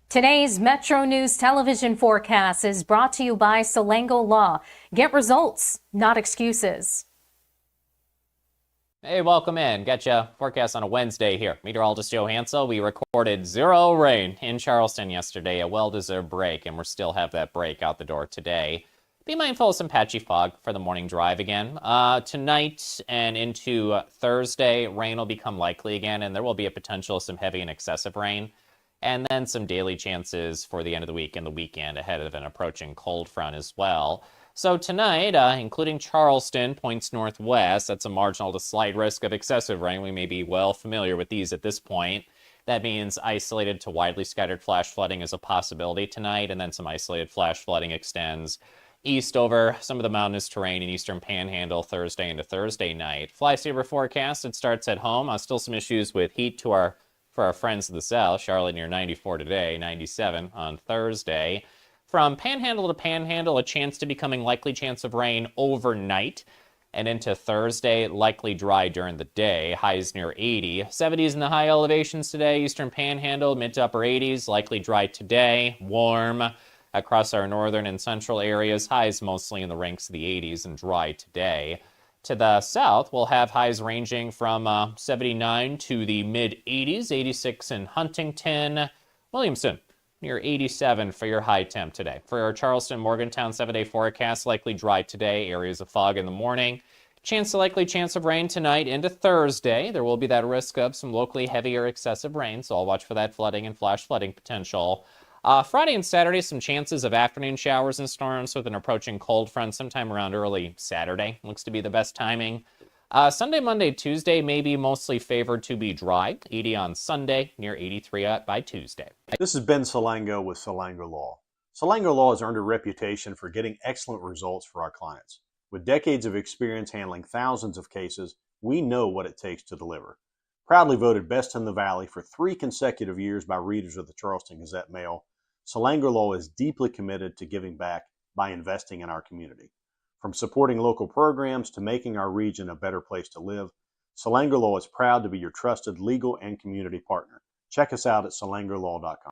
Today's Metro News television forecast is brought to you by Salango Law. Get results, not excuses. Hey, welcome in. Got you forecast on a Wednesday here. Meteorologist Joe Hansel. We recorded 0 rain in Charleston yesterday, a well-deserved break, and we'll still have that break out the door today. Be mindful of some patchy fog for the morning drive again. Tonight and into Thursday, rain will become likely again, and there will be a potential of some heavy and excessive rain. And then some daily chances for the end of the week and the weekend ahead of an approaching cold front as well. So tonight, including Charleston, points northwest. That's a marginal to slight risk of excessive rain. We may be well familiar with these at this point. That means isolated to widely scattered flash flooding is a possibility tonight, and then some isolated flash flooding extends east over some of the mountainous terrain in eastern panhandle Thursday into Thursday night. Fly saver forecast, it starts at home. Still some issues with heat for our friends to the south. Charlotte near 94 today, 97 on Thursday. From panhandle to panhandle, a chance to becoming likely chance of rain overnight. And into Thursday, likely dry during the day. Highs near 80. 70s in the high elevations today. Eastern panhandle, mid to upper 80s. Likely dry today. Warm across our northern and central areas. Highs mostly in the ranks of the 80s and dry today. To the south, we'll have highs ranging from 79 to the mid-80s. 86 in Huntington. Williamson near 87 for your high temp today. For our Charleston, Morgantown 7-day forecast, likely dry today, areas of fog in the morning. Likely chance of rain tonight into Thursday. There will be that risk of some locally heavy or excessive rain, so I'll watch for that flooding and flash flooding potential. Friday and Saturday, some chances of afternoon showers and storms with an approaching cold front sometime around early Saturday. Looks to be the best timing. Sunday, Monday, Tuesday may be mostly favored to be dry. 80 on Sunday, near 83 by Tuesday. This is Ben Salango with Salango Law. Salango Law has earned a reputation for getting excellent results for our clients. With decades of experience handling thousands of cases, we know what it takes to deliver. Proudly voted best in the Valley for 3 consecutive years by readers of the Charleston Gazette-Mail, Salango Law is deeply committed to giving back by investing in our community. From supporting local programs to making our region a better place to live, Salango Law is proud to be your trusted legal and community partner. Check us out at salangolaw.com.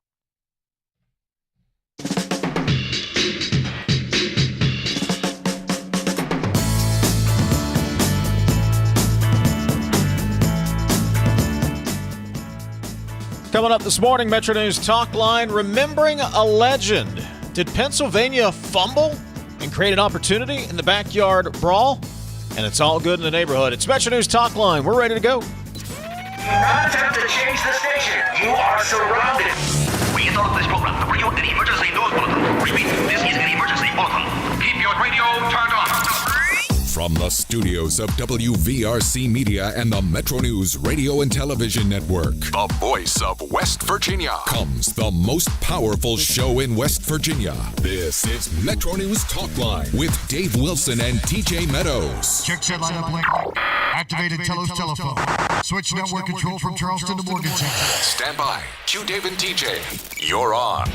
Coming up this morning, Metro News Talkline, remembering a legend. Did Pennsylvania fumble and create an opportunity in the backyard brawl? And it's all good in the neighborhood. It's Metro News Talkline. We're ready to go. Do not attempt to change the station. You are surrounded. We interrupt this program to bring you an emergency news bulletin. Repeat, this is an emergency bulletin. Keep your radio turned on. From the studios of WVRC Media and the Metro News Radio and Television Network, the voice of West Virginia, comes the most powerful show in West Virginia. This is Metro News Talkline with Dave Wilson and TJ Meadows. Check set lineup link. Activated Telos telephone. Switch network control from Charleston to Morgantown. Stand by. Cue Dave and TJ. You're on.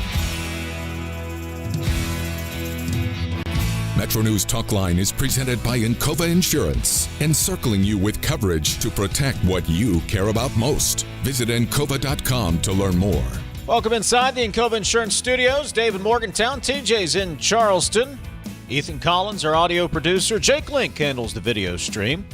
Metro News Talkline is presented by Encova Insurance, encircling you with coverage to protect what you care about most. Visit Encova.com to learn more. Welcome inside the Encova Insurance Studios. Dave in Morgantown, TJ's in Charleston. Ethan Collins, our audio producer. Jake Link handles the video stream.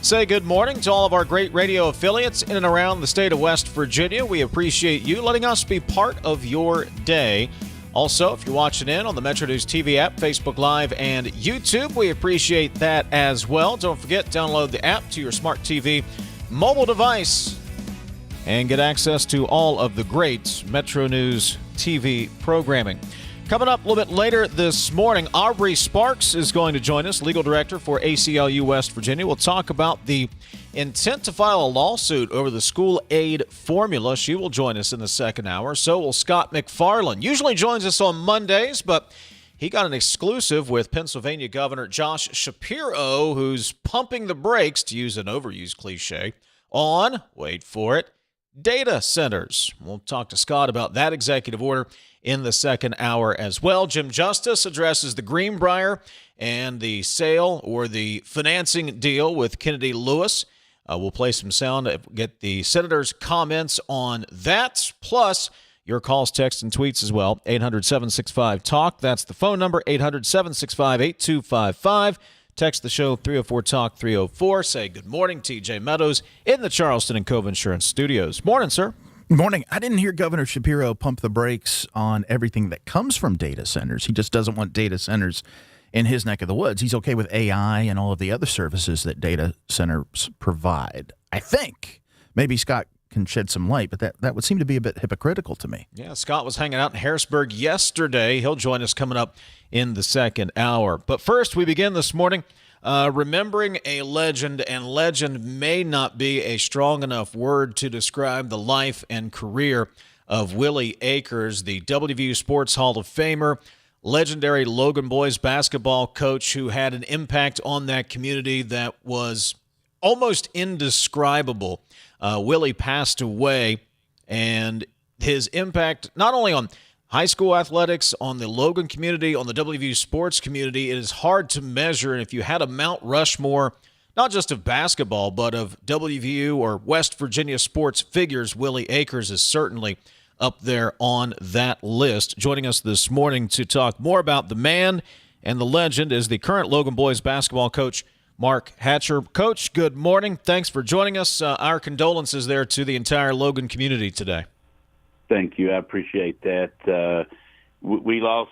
Say good morning to all of our great radio affiliates in and around the state of West Virginia. We appreciate you letting us be part of your day. Also, if you're watching in on the Metro News TV app, Facebook Live, and YouTube, we appreciate that as well. Don't forget, download the app to your smart TV mobile device and get access to all of the great Metro News TV programming. Coming up a little bit later this morning, Aubrey Sparks is going to join us, legal director for ACLU West Virginia. We'll talk about the intent to file a lawsuit over the school aid formula. She will join us in the second hour. So will Scott MacFarlane. Usually joins us on Mondays, but he got an exclusive with Pennsylvania Governor Josh Shapiro, who's pumping the brakes, to use an overused cliche, on, wait for it, data centers. We'll talk to Scott about that executive order in the second hour as well. Jim Justice addresses the Greenbrier and the sale or the financing deal with Kennedy Lewis. We'll play some sound to get the senator's comments on that. Plus, Your calls, texts, and tweets as well. 800-765-TALK. That's the phone number, 800-765-8255. Text the show, 304-TALK, 304. Say good morning, TJ Meadows in the Charleston and Cove Insurance Studios. Morning, sir. Morning. I didn't hear Governor Shapiro pump the brakes on everything that comes from data centers. He just doesn't want data centers in his neck of the woods. He's okay with AI and all of the other services that data centers provide. I think maybe Scott can shed some light, but that would seem to be a bit hypocritical to me. Yeah, Scott was hanging out in Harrisburg yesterday. He'll join us coming up in the second hour. But first, we begin this morning remembering a legend, and legend may not be a strong enough word to describe the life and career of Willie Akers, the WVU Sports Hall of Famer, legendary Logan Boys basketball coach who had an impact on that community that was almost indescribable. Willie passed away, and his impact not only on high school athletics, on the Logan community, on the WVU sports community, it is hard to measure. And if you had a Mount Rushmore, not just of basketball, but of WVU or West Virginia sports figures, Willie Akers is certainly up there on that list. Joining us this morning to talk more about the man and the legend is the current Logan Boys basketball coach, Mark Hatcher. Coach, good morning. Thanks for joining us. Our condolences there to the entire Logan community today. Thank you. I appreciate that. We lost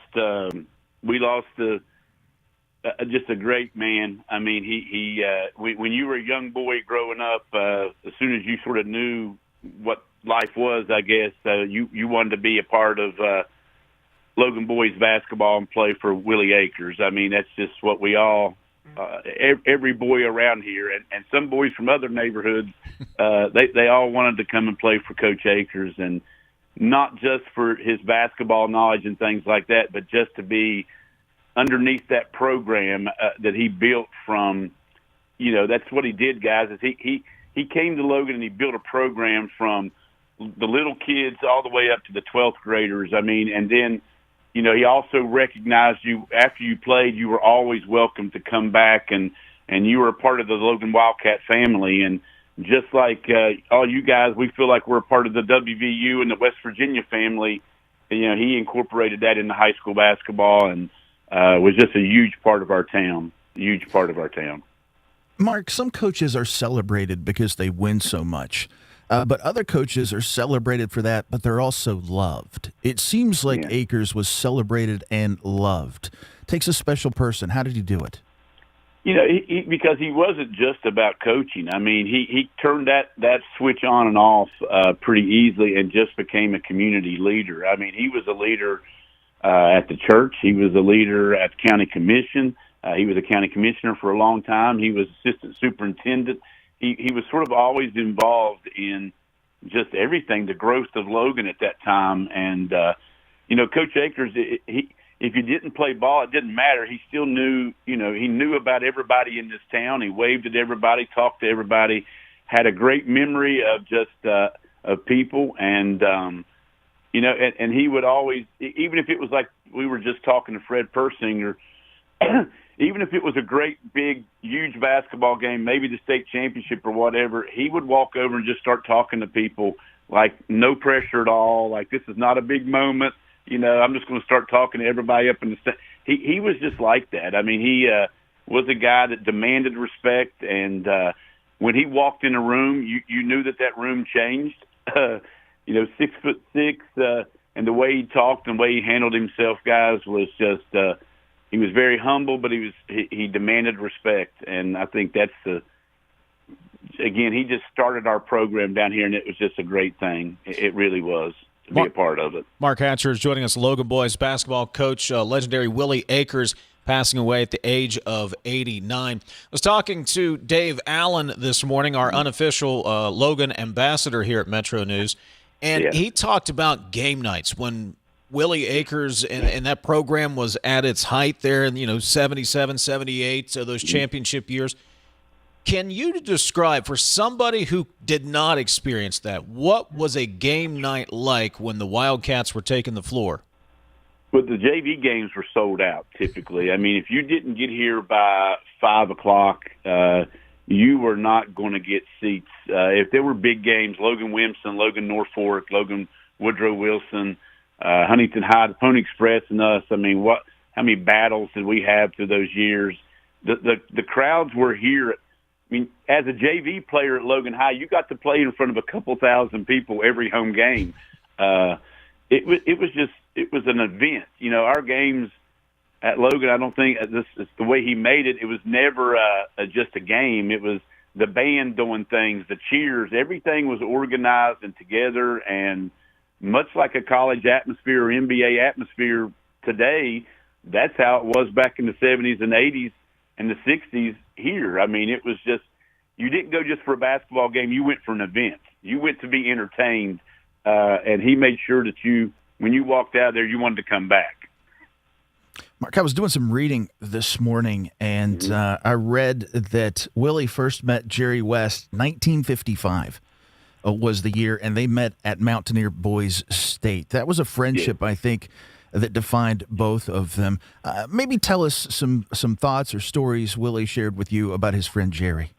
just a great man. I mean, when you were a young boy growing up, as soon as you sort of knew what life was, I guess, you wanted to be a part of Logan Boys basketball and play for Willie Akers. I mean, that's just what we all, every boy around here, and some boys from other neighborhoods, they all wanted to come and play for Coach Akers, and not just for his basketball knowledge and things like that, but just to be underneath that program that he built from, that's what he did, guys, is he came to Logan and he built a program from the little kids all the way up to the 12th graders. I mean, and then, he also recognized you after you played, you were always welcome to come back, and you were a part of the Logan Wildcat family. And just like all you guys, we feel like we're a part of the WVU and the West Virginia family. He incorporated that into high school basketball and was just a huge part of our town, Mark, some coaches are celebrated because they win so much, but other coaches are celebrated for that, but they're also loved. It seems like Akers was celebrated and loved. Takes a special person. How did he do it? Because he wasn't just about coaching. I mean, he turned that switch on and off pretty easily and just became a community leader. I mean, he was a leader at the church. He was a leader at the county commission. He was a county commissioner for a long time. He was assistant superintendent. He was sort of always involved in just everything, the growth of Logan at that time. And, Coach Akers, if you didn't play ball, it didn't matter. He still knew, he knew about everybody in this town. He waved at everybody, talked to everybody, had a great memory of just of people. And, and he would always, even if it was like we were just talking to Fred Persinger, even if it was a great, big, huge basketball game, maybe the state championship or whatever, he would walk over and just start talking to people like no pressure at all, like this is not a big moment. I'm just going to start talking to everybody up in the stand. He was just like that. I mean, he was a guy that demanded respect, and when he walked in a room, you knew that room changed. 6'6", and the way he talked and the way he handled himself, guys, was just he was very humble, but he demanded respect, and I think that's again, he just started our program down here, and it was just a great thing. It really was. To be a part of it. Mark Hatcher is joining us, Logan Boys basketball coach, legendary Willie Akers, passing away at the age of 89. I was talking to Dave Allen this morning, our unofficial Logan ambassador here at Metro News, and he talked about game nights when Willie Akers and that program was at its height there in 77, 78, so those championship years. Can you describe, for somebody who did not experience that, what was a game night like when the Wildcats were taking the floor? But the JV games were sold out typically. I mean, if you didn't get here by 5 o'clock, you were not going to get seats. If there were big games, Logan Williamson, Logan Norfolk, Logan Woodrow Wilson, Huntington High, the Pony Express, and us. I mean, how many battles did we have through those years? The crowds were here. I mean, as a JV player at Logan High, you got to play in front of a couple thousand people every home game. It was an event. You know, our games at Logan, I don't think this is the way he made it. It was never just a game. It was the band doing things, the cheers, everything was organized and together. And much like a college atmosphere or NBA atmosphere today, that's how it was back in the 70s and 80s and the 60s here. I mean, it was just, you didn't go just for a basketball game. You went for an event. You went to be entertained. And he made sure that when you walked out there, you wanted to come back. Mark, I was doing some reading this morning, and I read that Willie first met Jerry West 1955 was the year, and they met at Mountaineer Boys State. That was a friendship, I think, that defined both of them. Maybe tell us some thoughts or stories Willie shared with you about his friend Jerry.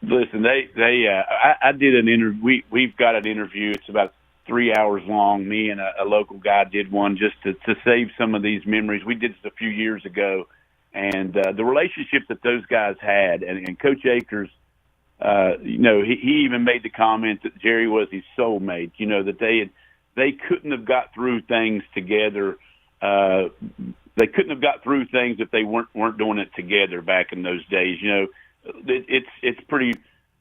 Listen, I did an interview. We've got an interview. It's about 3 hours long. Me and a local guy did one just to save some of these memories. We did this a few years ago, and the relationship that those guys had, and Coach Akers, you know, he even made the comment that Jerry was his soulmate. You know, that they couldn't have got through things together. They couldn't have got through things if they weren't doing it together back in those days. You know, it's pretty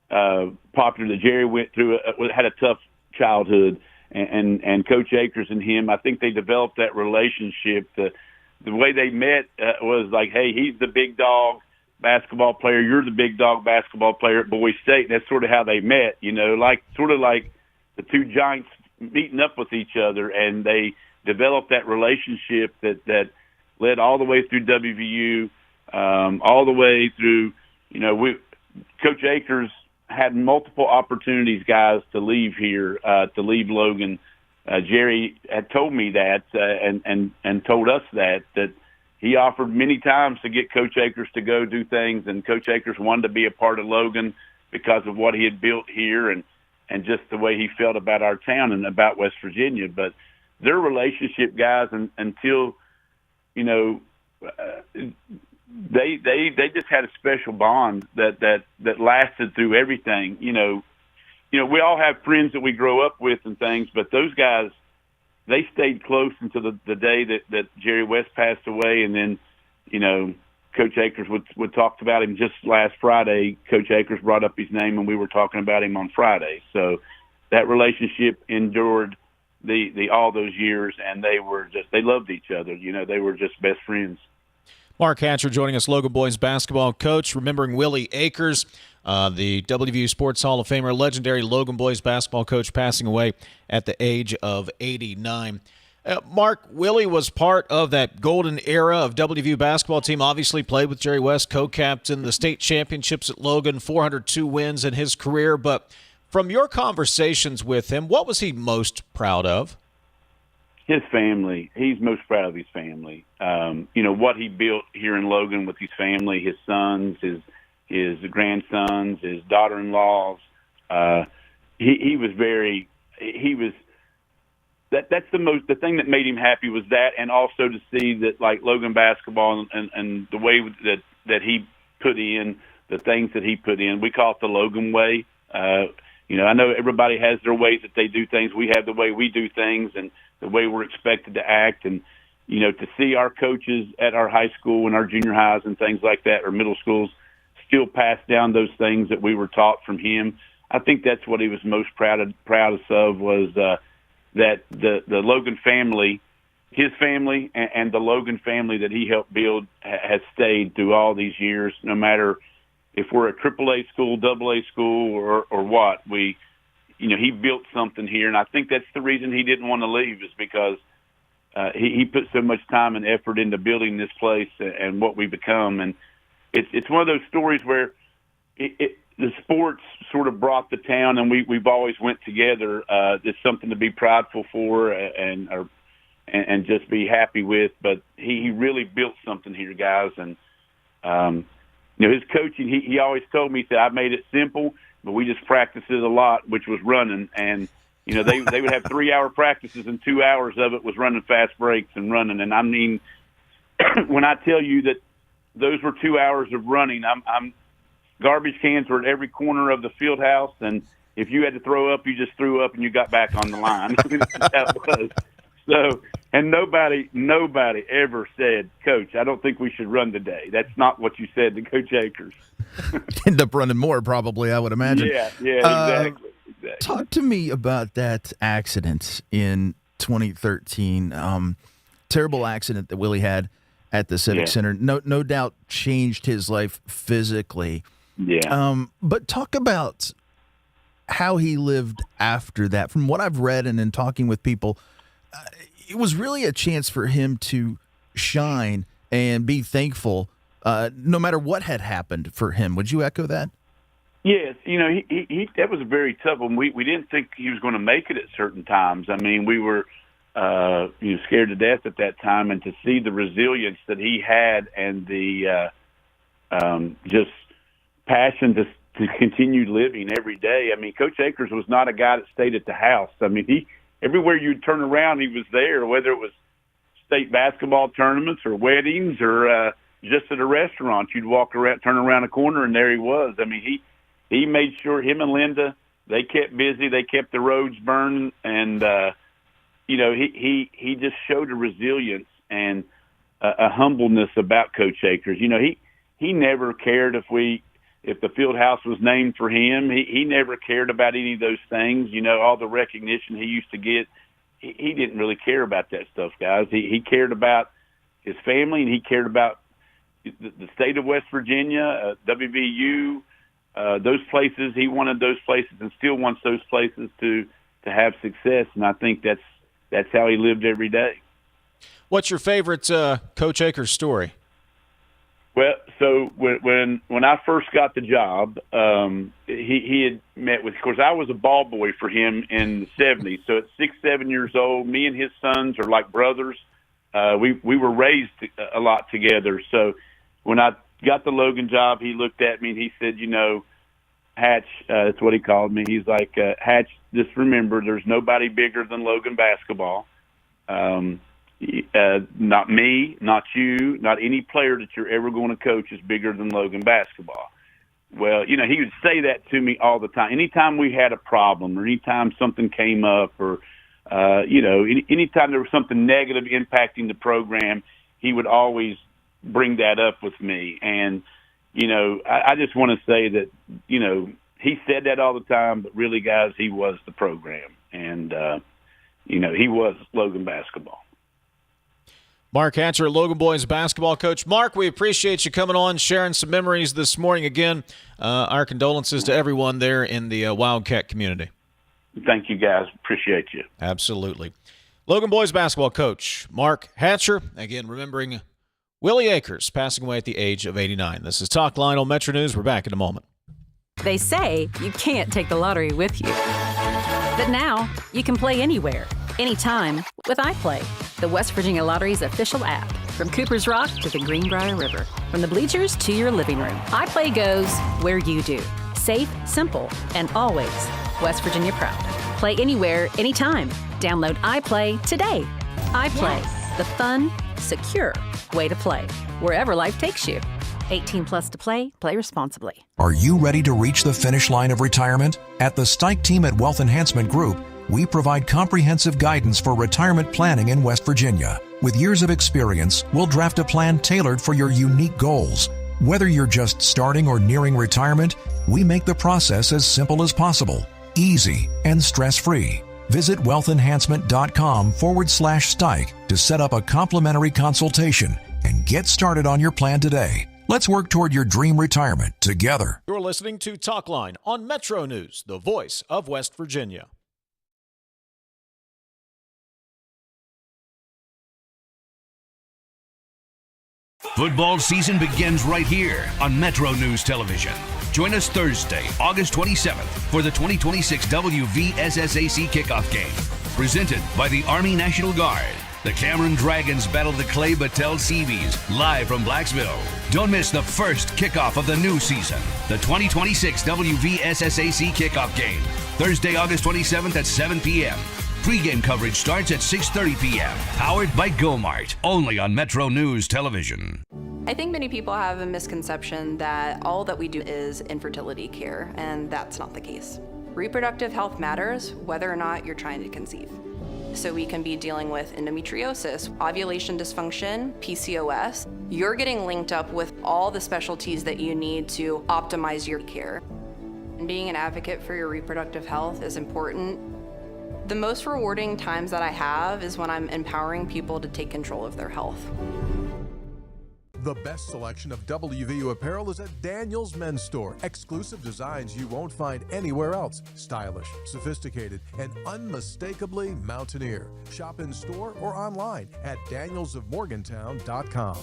popular that Jerry went through had a tough childhood, and Coach Akers and him, I think they developed that relationship. The way they met was like, hey, he's the big dog basketball player, you're the big dog basketball player at Boise State. That's sort of how they met, you know, like the two giants meeting up with each other, and they developed that relationship that led all the way through WVU, all the way through, you know, Coach Akers had multiple opportunities, guys, to leave here, to leave Logan. Jerry had told me that and told us that he offered many times to get Coach Akers to go do things, and Coach Akers wanted to be a part of Logan because of what he had built here and just the way he felt about our town and about West Virginia. But their relationship, guys, until, you know, they just had a special bond that lasted through everything. You know, we all have friends that we grow up with and things, but those guys, they stayed close until the day that Jerry West passed away. And then, you know, Coach Akers would talk about him just last Friday. Coach Akers brought up his name, and we were talking about him on Friday. So that relationship endured the all those years, and they loved each other. You know, they were just best friends. Mark Hatcher joining us, Logan Boys basketball coach, remembering Willie Akers, the WVU Sports Hall of Famer, legendary Logan Boys basketball coach, passing away at the age of 89. Mark, Willie was part of that golden era of WVU basketball team, obviously played with Jerry West, co-captain, the state championships at Logan, 402 wins in his career. But from your conversations with him, what was he most proud of? His family. He's most proud of his family. You know, what he built here in Logan with his family, his sons, his grandsons, his daughter-in-laws. He was that's the thing that made him happy was that, and also to see that, like, Logan basketball and the way that he put in, the things that he put in. We call it the Logan way. You know, I know everybody has their ways that they do things. We have the way we do things and the way we're expected to act. And, you know, to see our coaches at our high school and our junior highs and things like that, or middle schools, still pass down those things that we were taught from him. I think that's what he was most proudest of was that the Logan family, his family, and the Logan family that he helped build has stayed through all these years, no matter if we're a AAA school, AA school, or what. He built something here, and I think that's the reason he didn't want to leave, is because he put so much time and effort into building this place and what we become. And it's one of those stories where the sports sort of brought the town, and we've always went together. It's something to be prideful for and just be happy with. But he really built something here, guys. And you know, his coaching, he always told me, he said, I made it simple, but we just practiced it a lot, which was running. And They would have 3-hour practices, and 2 hours of it was running fast breaks and running. And I mean, when I tell you that those were 2 hours of running, I'm garbage cans were at every corner of the field house, and if you had to throw up, you just threw up and you got back on the line. That was. So, and nobody ever said, "Coach, I don't think we should run today." That's not what you said to Coach Akers. End up running more, probably, I would imagine. Yeah, exactly. Talk to me about that accident in 2013. Terrible accident that Willie had at the Civic Center. No doubt changed his life physically. Yeah. But talk about how he lived after that. From what I've read and in talking with people, it was really a chance for him to shine and be thankful no matter what had happened for him. Would you echo that? Yes. He that was a very tough one. We didn't think he was going to make it at certain times. I mean, we were scared to death at that time, and to see the resilience that he had and the just passion to continue living every day. I mean, Coach Akers was not a guy that stayed at the house. I mean, everywhere you'd turn around, he was there, whether it was state basketball tournaments or weddings or just at a restaurant. You'd walk around, turn around a corner, and there he was. I mean, he made sure him and Linda, they kept busy. They kept the roads burning, and he just showed a resilience and a humbleness about Coach Akers. He never cared if the field house was named for him. He never cared about any of those things. All the recognition he used to get, he didn't really care about that stuff, guys. He cared about his family, and he cared about the state of West Virginia, WVU, those places. He wanted those places and still wants those places to have success, and I think that's how he lived every day. What's your favorite Coach Akers story? Well, so when I first got the job, he had met with, of course, I was a ball boy for him in the 70s. So at 6, 7 years old, me and his sons are like brothers. We were raised a lot together. So when I got the Logan job, he looked at me and he said, Hatch, that's what he called me. He's like, Hatch, just remember, there's nobody bigger than Logan basketball. Not me, not you, not any player that you're ever going to coach is bigger than Logan basketball. Well, he would say that to me all the time. Anytime we had a problem or anytime something came up or, anytime there was something negative impacting the program, he would always bring that up with me. And, I just want to say that, he said that all the time, but really, guys, he was the program. And, he was Logan basketball. Mark Hatcher, Logan Boys basketball coach. Mark, we appreciate you coming on, sharing some memories this morning. Again, our condolences to everyone there in the Wildcat community. Thank you, guys. Appreciate you. Absolutely. Logan Boys basketball coach Mark Hatcher, again, remembering Willie Akers, passing away at the age of 89. This is Talkline on Metro News. We're back in a moment. They say you can't take the lottery with you. But now you can play anywhere, anytime with iPlay, the West Virginia Lottery's official app. From Cooper's Rock to the Greenbrier River, from the bleachers to your living room, iPlay goes where you do. Safe, simple, and always West Virginia proud. Play anywhere, anytime. Download iPlay today. iPlay, the fun, secure way to play, wherever life takes you. 18 plus to play. Play responsibly. Are you ready to reach the finish line of retirement? At the Stike team at Wealth Enhancement Group, we provide comprehensive guidance for retirement planning in West Virginia. With years of experience, we'll draft a plan tailored for your unique goals. Whether you're just starting or nearing retirement, we make the process as simple as possible, easy, and stress-free. Visit wealthenhancement.com/Stike to set up a complimentary consultation and get started on your plan today. Let's work toward your dream retirement together. You're listening to Talkline on Metro News, the voice of West Virginia. Football season begins right here on Metro News Television. Join us Thursday, August 27th for the 2026 WVSSAC kickoff game. Presented by the Army National Guard. The Cameron Dragons battle the Clay Battelle Seabees live from Blacksville. Don't miss the first kickoff of the new season, the 2026 WVSSAC kickoff game. Thursday, August 27th at 7 p.m. Pre-game coverage starts at 6:30 p.m. Powered by GoMart. Only on Metro News Television. I think many people have a misconception that all that we do is infertility care, and that's not the case. Reproductive health matters whether or not you're trying to conceive. So we can be dealing with endometriosis, ovulation dysfunction, PCOS. You're getting linked up with all the specialties that you need to optimize your care. And being an advocate for your reproductive health is important. The most rewarding times that I have is when I'm empowering people to take control of their health. The best selection of WVU apparel is at Daniel's Men's Store. Exclusive designs you won't find anywhere else. Stylish, sophisticated, and unmistakably mountaineer. Shop in store or online at danielsofmorgantown.com.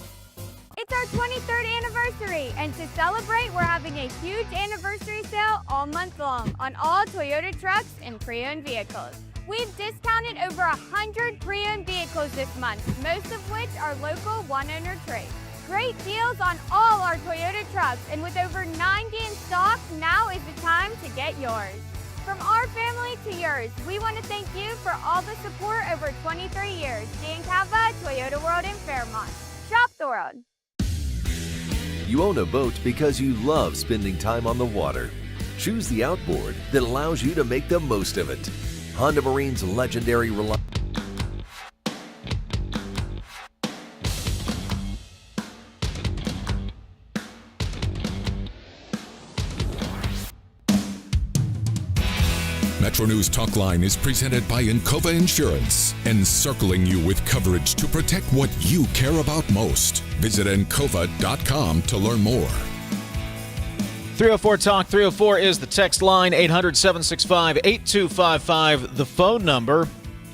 It's our 23rd anniversary, and to celebrate, we're having a huge anniversary sale all month long on all Toyota trucks and pre-owned vehicles. We've discounted over 100 pre-owned vehicles this month, most of which are local one-owner trades. Great deals on all our Toyota trucks, and with over 90 in stock, now is the time to get yours. From our family to yours, we want to thank you for all the support over 23 years. Dan Cava, Toyota World in Fairmont. Shop the world. You own a boat because you love spending time on the water. Choose the outboard that allows you to make the most of it. Honda Marine's legendary MetroNews Talkline is presented by Encova Insurance, encircling you with coverage to protect what you care about most. Visit Encova.com to learn more. 304 Talk 304 is the text line, 800-765-8255, the phone number.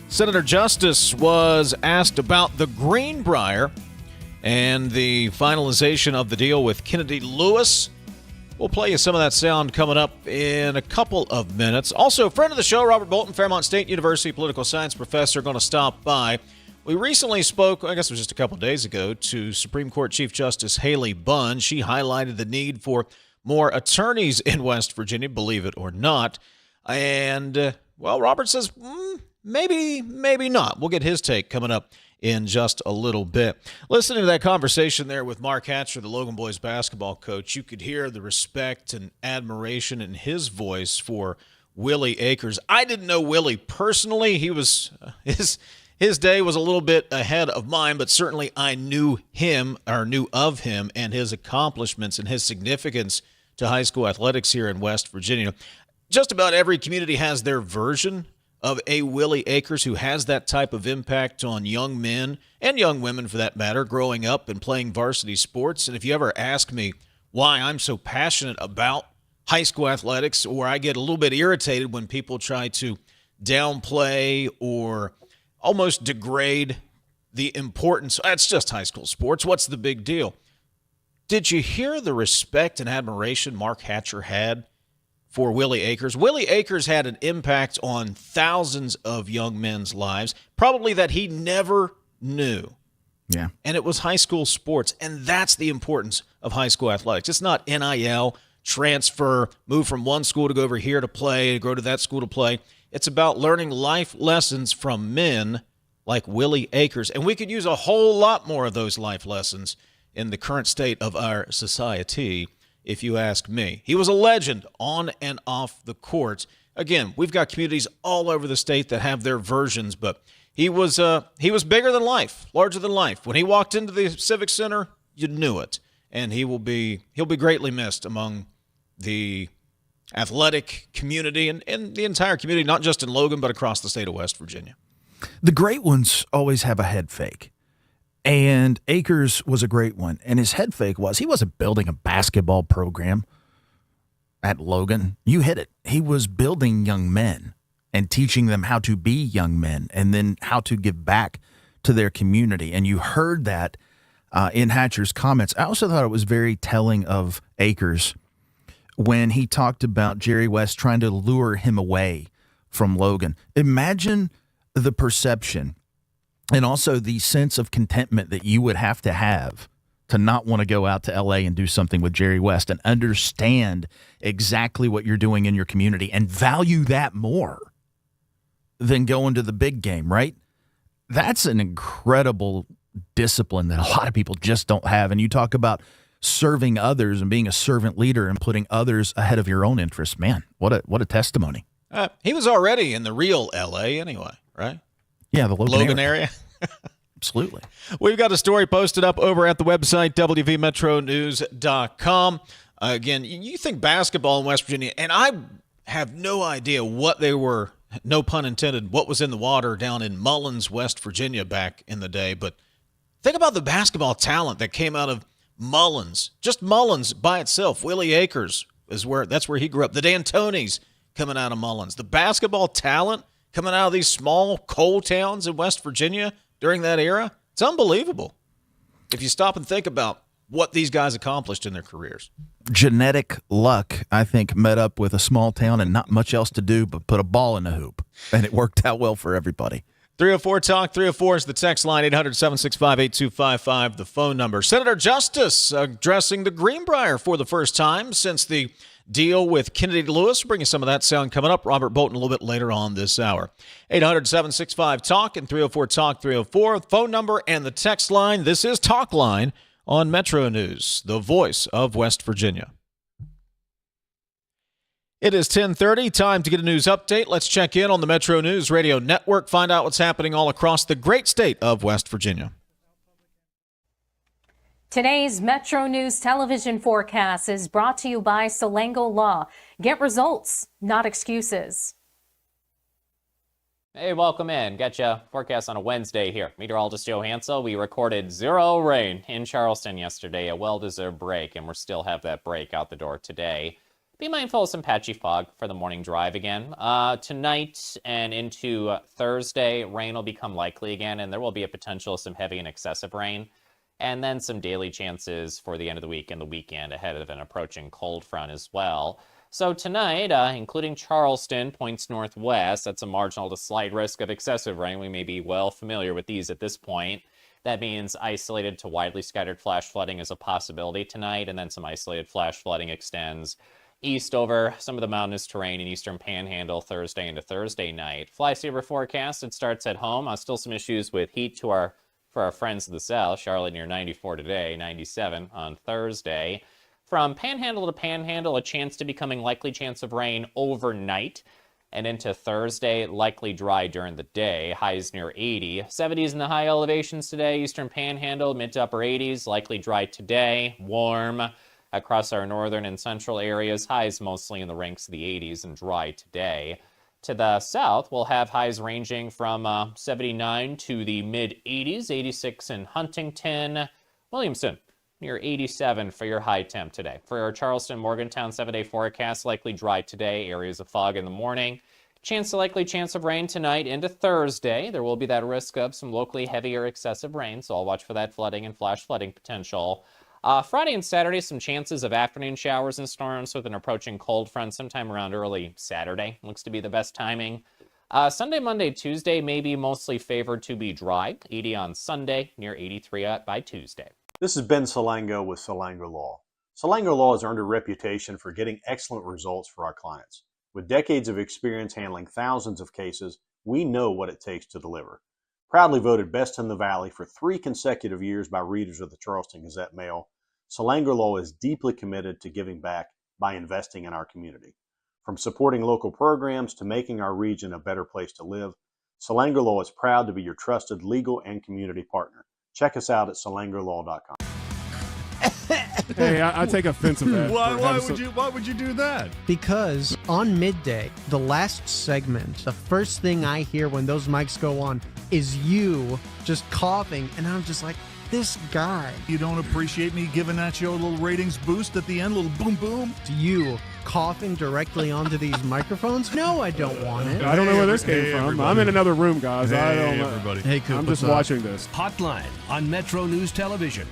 Senator Justice was asked about the Greenbrier and the finalization of the deal with Kennedy Lewis. We'll play you some of that sound coming up in a couple of minutes. Also, friend of the show, Robert Bolton, Fairmont State University political science professor, going to stop by. We recently spoke, I guess it was just a couple days ago, to Supreme Court Chief Justice Haley Bunn. She highlighted the need for more attorneys in West Virginia, believe it or not. And, well, Robert says, maybe not. We'll get his take coming up in just a little bit. Listening to that conversation there with Mark Hatcher, the Logan Boys basketball coach, you could hear the respect and admiration in his voice for Willie Akers. I didn't know Willie personally. He was his day was a little bit ahead of mine, but certainly I knew of him and his accomplishments and his significance to high school athletics here in West Virginia. Just about every community has their version of a Willie Akers who has that type of impact on young men and young women, for that matter, growing up and playing varsity sports. And if you ever ask me why I'm so passionate about high school athletics, or I get a little bit irritated when people try to downplay or almost degrade the importance, it's just high school sports, what's the big deal? Did you hear the respect and admiration Mark Hatcher had for Willie Akers? Willie Akers had an impact on thousands of young men's lives, probably that he never knew. Yeah. And it was high school sports, and that's the importance of high school athletics. It's not NIL, transfer, move from one school to go over here to play, go to that school to play. It's about learning life lessons from men like Willie Akers. And we could use a whole lot more of those life lessons in the current state of our society, if you ask me. He was a legend on and off the court. Again, we've got communities all over the state that have their versions, but he was bigger than life, larger than life. When he walked into the Civic Center, you knew it. And he'll be greatly missed among the athletic community and the entire community, not just in Logan, but across the state of West Virginia. The great ones always have a head fake. And Akers was a great one. And his head fake was he wasn't building a basketball program at Logan. You hit it. He was building young men and teaching them how to be young men and then how to give back to their community. And you heard that in Hatcher's comments. I also thought it was very telling of Akers when he talked about Jerry West trying to lure him away from Logan. Imagine the perception and also the sense of contentment that you would have to have to not want to go out to L.A. and do something with Jerry West and understand exactly what you're doing in your community and value that more than going to the big game, right? That's an incredible discipline that a lot of people just don't have. And you talk about serving others and being a servant leader and putting others ahead of your own interests. Man, what a testimony. He was already in the real L.A. anyway, right? Yeah, the Logan area. Absolutely. We've got a story posted up over at the website, wvmetronews.com. Again, you think basketball in West Virginia, and I have no idea what they were, no pun intended, what was in the water down in Mullins, West Virginia back in the day. But think about the basketball talent that came out of Mullins. Just Mullins by itself. Willie Akers that's where he grew up. The D'Antonis coming out of Mullins. The basketball talent coming out of these small coal towns in West Virginia during that era, it's unbelievable if you stop and think about what these guys accomplished in their careers. Genetic luck, I think, met up with a small town and not much else to do but put a ball in the hoop, and it worked out well for everybody. 304-TALK, 304 is the text line, 800-765-8255, the phone number. Senator Justice addressing the Greenbrier for the first time since the deal with Kennedy Lewis. Bringing some of that sound coming up. Robert Bolton a little bit later on this hour. 800-765-TALK and 304-TALK 304. Phone number and the text line. This is Talkline on Metro News, the voice of West Virginia. It is 10:30. Time to get a news update. Let's check in on the Metro News Radio Network. Find out what's happening all across the great state of West Virginia. Today's Metro News television forecast is brought to you by Solango Law. Get results, not excuses. Hey, welcome in. Got you forecast on a Wednesday here. Meteorologist Joe Hansel. We recorded 0 rain in Charleston yesterday, a well-deserved break, and we'll still have that break out the door today. Be mindful of some patchy fog for the morning drive again. Tonight and into Thursday, rain will become likely again, and there will be a potential of some heavy and excessive rain. And then some daily chances for the end of the week and the weekend ahead of an approaching cold front as well. So tonight, including Charleston, points northwest. That's a marginal to slight risk of excessive rain. We may be well familiar with these at this point. That means isolated to widely scattered flash flooding is a possibility tonight, and then some isolated flash flooding extends east over some of the mountainous terrain in eastern Panhandle Thursday into Thursday night. Fly-saver forecast, it starts at home. Still some issues with heat for our friends to the south. Charlotte near 94 today, 97 on Thursday. From Panhandle to Panhandle, a chance to becoming likely chance of rain overnight. And into Thursday, likely dry during the day. Highs near 80. 70s in the high elevations today. Eastern Panhandle, mid to upper 80s. Likely dry today. Warm across our northern and central areas. Highs mostly in the ranks of the 80s and dry today. To the south, we'll have highs ranging from 79 to the mid-80s, 86 in Huntington. Williamson, near 87 for your high temp today. For our Charleston, Morgantown 7-day forecast, likely dry today, areas of fog in the morning. Likely chance of rain tonight into Thursday. There will be that risk of some locally heavy or excessive rain, so I'll watch for that flooding and flash flooding potential. Friday and Saturday, some chances of afternoon showers and storms with an approaching cold front sometime around early Saturday. Looks to be the best timing. Sunday, Monday, Tuesday may be mostly favored to be dry. 80 on Sunday, near 83 by Tuesday. This is Ben Solango with Solango Law. Solango Law has earned a reputation for getting excellent results for our clients. With decades of experience handling thousands of cases, we know what it takes to deliver. Proudly voted Best in the Valley for 3 consecutive years by readers of the Charleston Gazette-Mail, Solango Law is deeply committed to giving back by investing in our community. From supporting local programs to making our region a better place to live, Solango Law is proud to be your trusted legal and community partner. Check us out at solangolaw.com. Hey, I take offense of that. Why would you do that? Because on midday, the last segment, the first thing I hear when those mics go on is you just coughing, and I'm just like, this guy. You don't appreciate me giving that show a little ratings boost at the end, a little boom boom? You coughing directly onto these microphones? No, I don't want it. I don't know where this came from. Everybody. I'm in another room, guys. Hey, I don't know. everybody. Hey, Coop, I'm just watching this. Hotline on Metro News Television.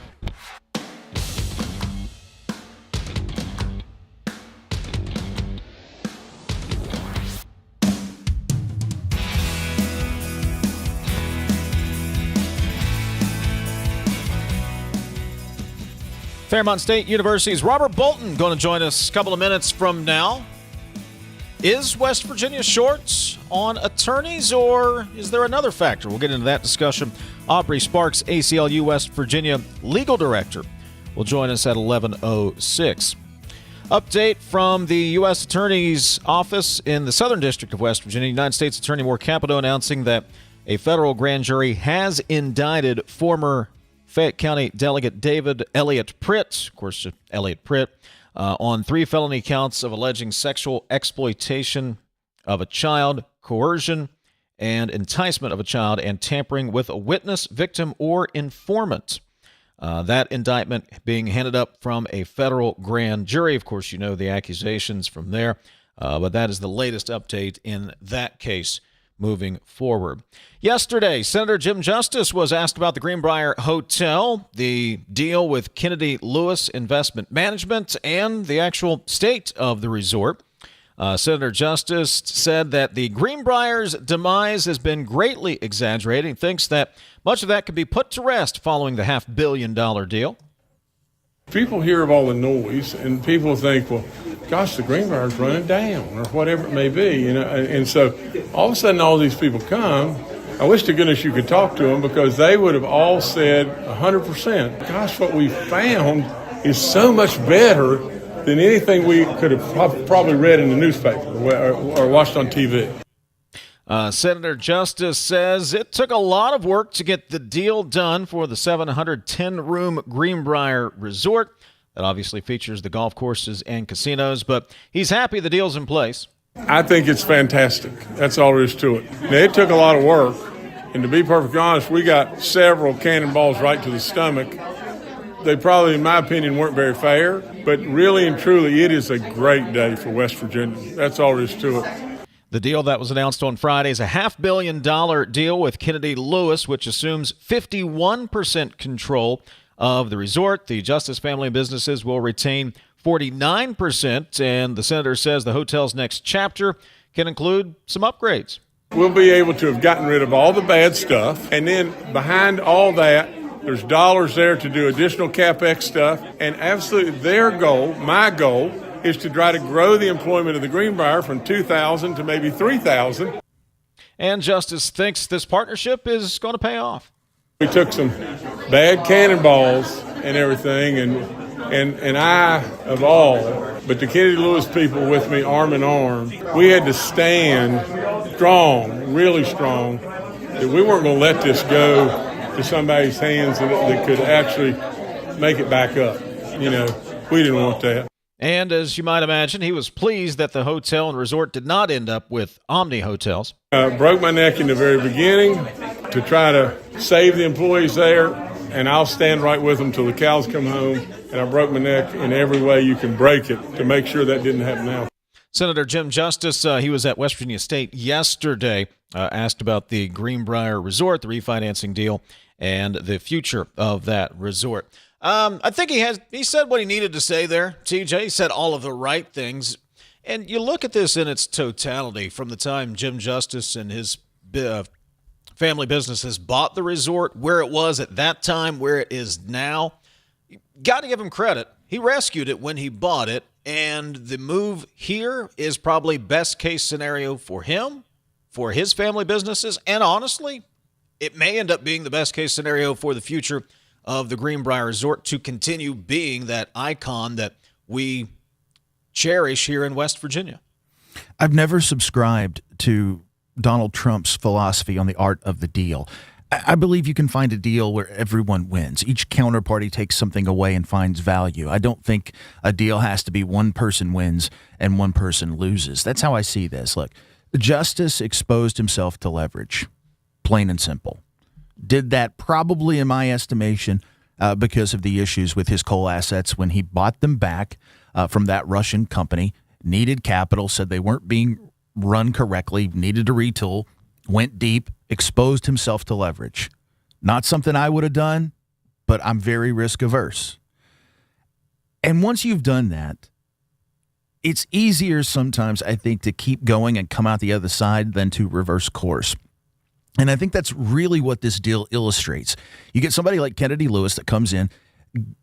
Fairmont State University's Robert Bolton going to join us a couple of minutes from now. Is West Virginia short on attorneys, or is there another factor? We'll get into that discussion. Aubrey Sparks, ACLU West Virginia Legal Director, will join us at 11:06. Update from the U.S. Attorney's Office in the Southern District of West Virginia. United States Attorney Moore Capito announcing that a federal grand jury has indicted former Fayette County Delegate David Elliott Pritt, of course, Elliott Pritt, on 3 felony counts of alleging sexual exploitation of a child, coercion, and enticement of a child, and tampering with a witness, victim, or informant. That indictment being handed up from a federal grand jury. Of course, you know the accusations from there, but that is the latest update in that case moving forward. Yesterday, Senator Jim Justice was asked about the Greenbrier Hotel, the deal with Kennedy Lewis Investment Management, and the actual state of the resort. Senator Justice said that the Greenbrier's demise has been greatly exaggerated. He thinks that much of that could be put to rest following the $500 million deal. People hear of all the noise, and people think, well, gosh, the Greenbrier's running down, or whatever it may be, you know. And so all of a sudden all these people come. I wish to goodness you could talk to them, because they would have all said 100%, gosh, what we found is so much better than anything we could have probably read in the newspaper or watched on TV. Senator Justice says it took a lot of work to get the deal done for the 710-room Greenbrier Resort. That obviously features the golf courses and casinos, but he's happy the deal's in place. I think it's fantastic. That's all there is to it. Now, it took a lot of work, and to be perfectly honest, we got several cannonballs right to the stomach. They probably, in my opinion, weren't very fair, but really and truly, it is a great day for West Virginia. That's all there is to it. The deal that was announced on Friday is a $500 million deal with Kennedy Lewis, which assumes 51% control of the resort. The Justice family of businesses will retain 49%, and the senator says the hotel's next chapter can include some upgrades. We'll be able to have gotten rid of all the bad stuff, and then behind all that, there's dollars there to do additional CapEx stuff, and absolutely their goal, my goal, is to try to grow the employment of the Greenbrier from 2,000 to maybe 3,000. And Justice thinks this partnership is going to pay off. We took some bad cannonballs and everything, and I, of all, but the Kennedy Lewis people with me arm in arm, we had to stand strong, really strong, that we weren't going to let this go to somebody's hands that could actually make it back up. You know, we didn't want that. And as you might imagine, he was pleased that the hotel and resort did not end up with Omni Hotels. I broke my neck in the very beginning to try to save the employees there, and I'll stand right with them till the cows come home. And I broke my neck in every way you can break it to make sure that didn't happen now. Senator Jim Justice, he was at West Virginia State yesterday, asked about the Greenbrier Resort, the refinancing deal, and the future of that resort. I think he said what he needed to say there, TJ. He said all of the right things. And you look at this in its totality from the time Jim Justice and his family businesses bought the resort, where it was at that time, where it is now. You got to give him credit. He rescued it when he bought it, and the move here is probably best case scenario for him, for his family businesses, and honestly, it may end up being the best case scenario for the future of the Greenbrier Resort to continue being that icon that we cherish here in West Virginia. I've never subscribed to Donald Trump's philosophy on the art of the deal. I believe you can find a deal where everyone wins. Each counterparty takes something away and finds value. I don't think a deal has to be one person wins and one person loses. That's how I see this. Look, Justice exposed himself to leverage, plain and simple. Did that probably, in my estimation, because of the issues with his coal assets when he bought them back from that Russian company, needed capital, said they weren't being run correctly, needed to retool, went deep, exposed himself to leverage. Not something I would have done, but I'm very risk averse. And once you've done that, it's easier sometimes, I think, to keep going and come out the other side than to reverse course. And I think that's really what this deal illustrates. You get somebody like Kennedy Lewis that comes in,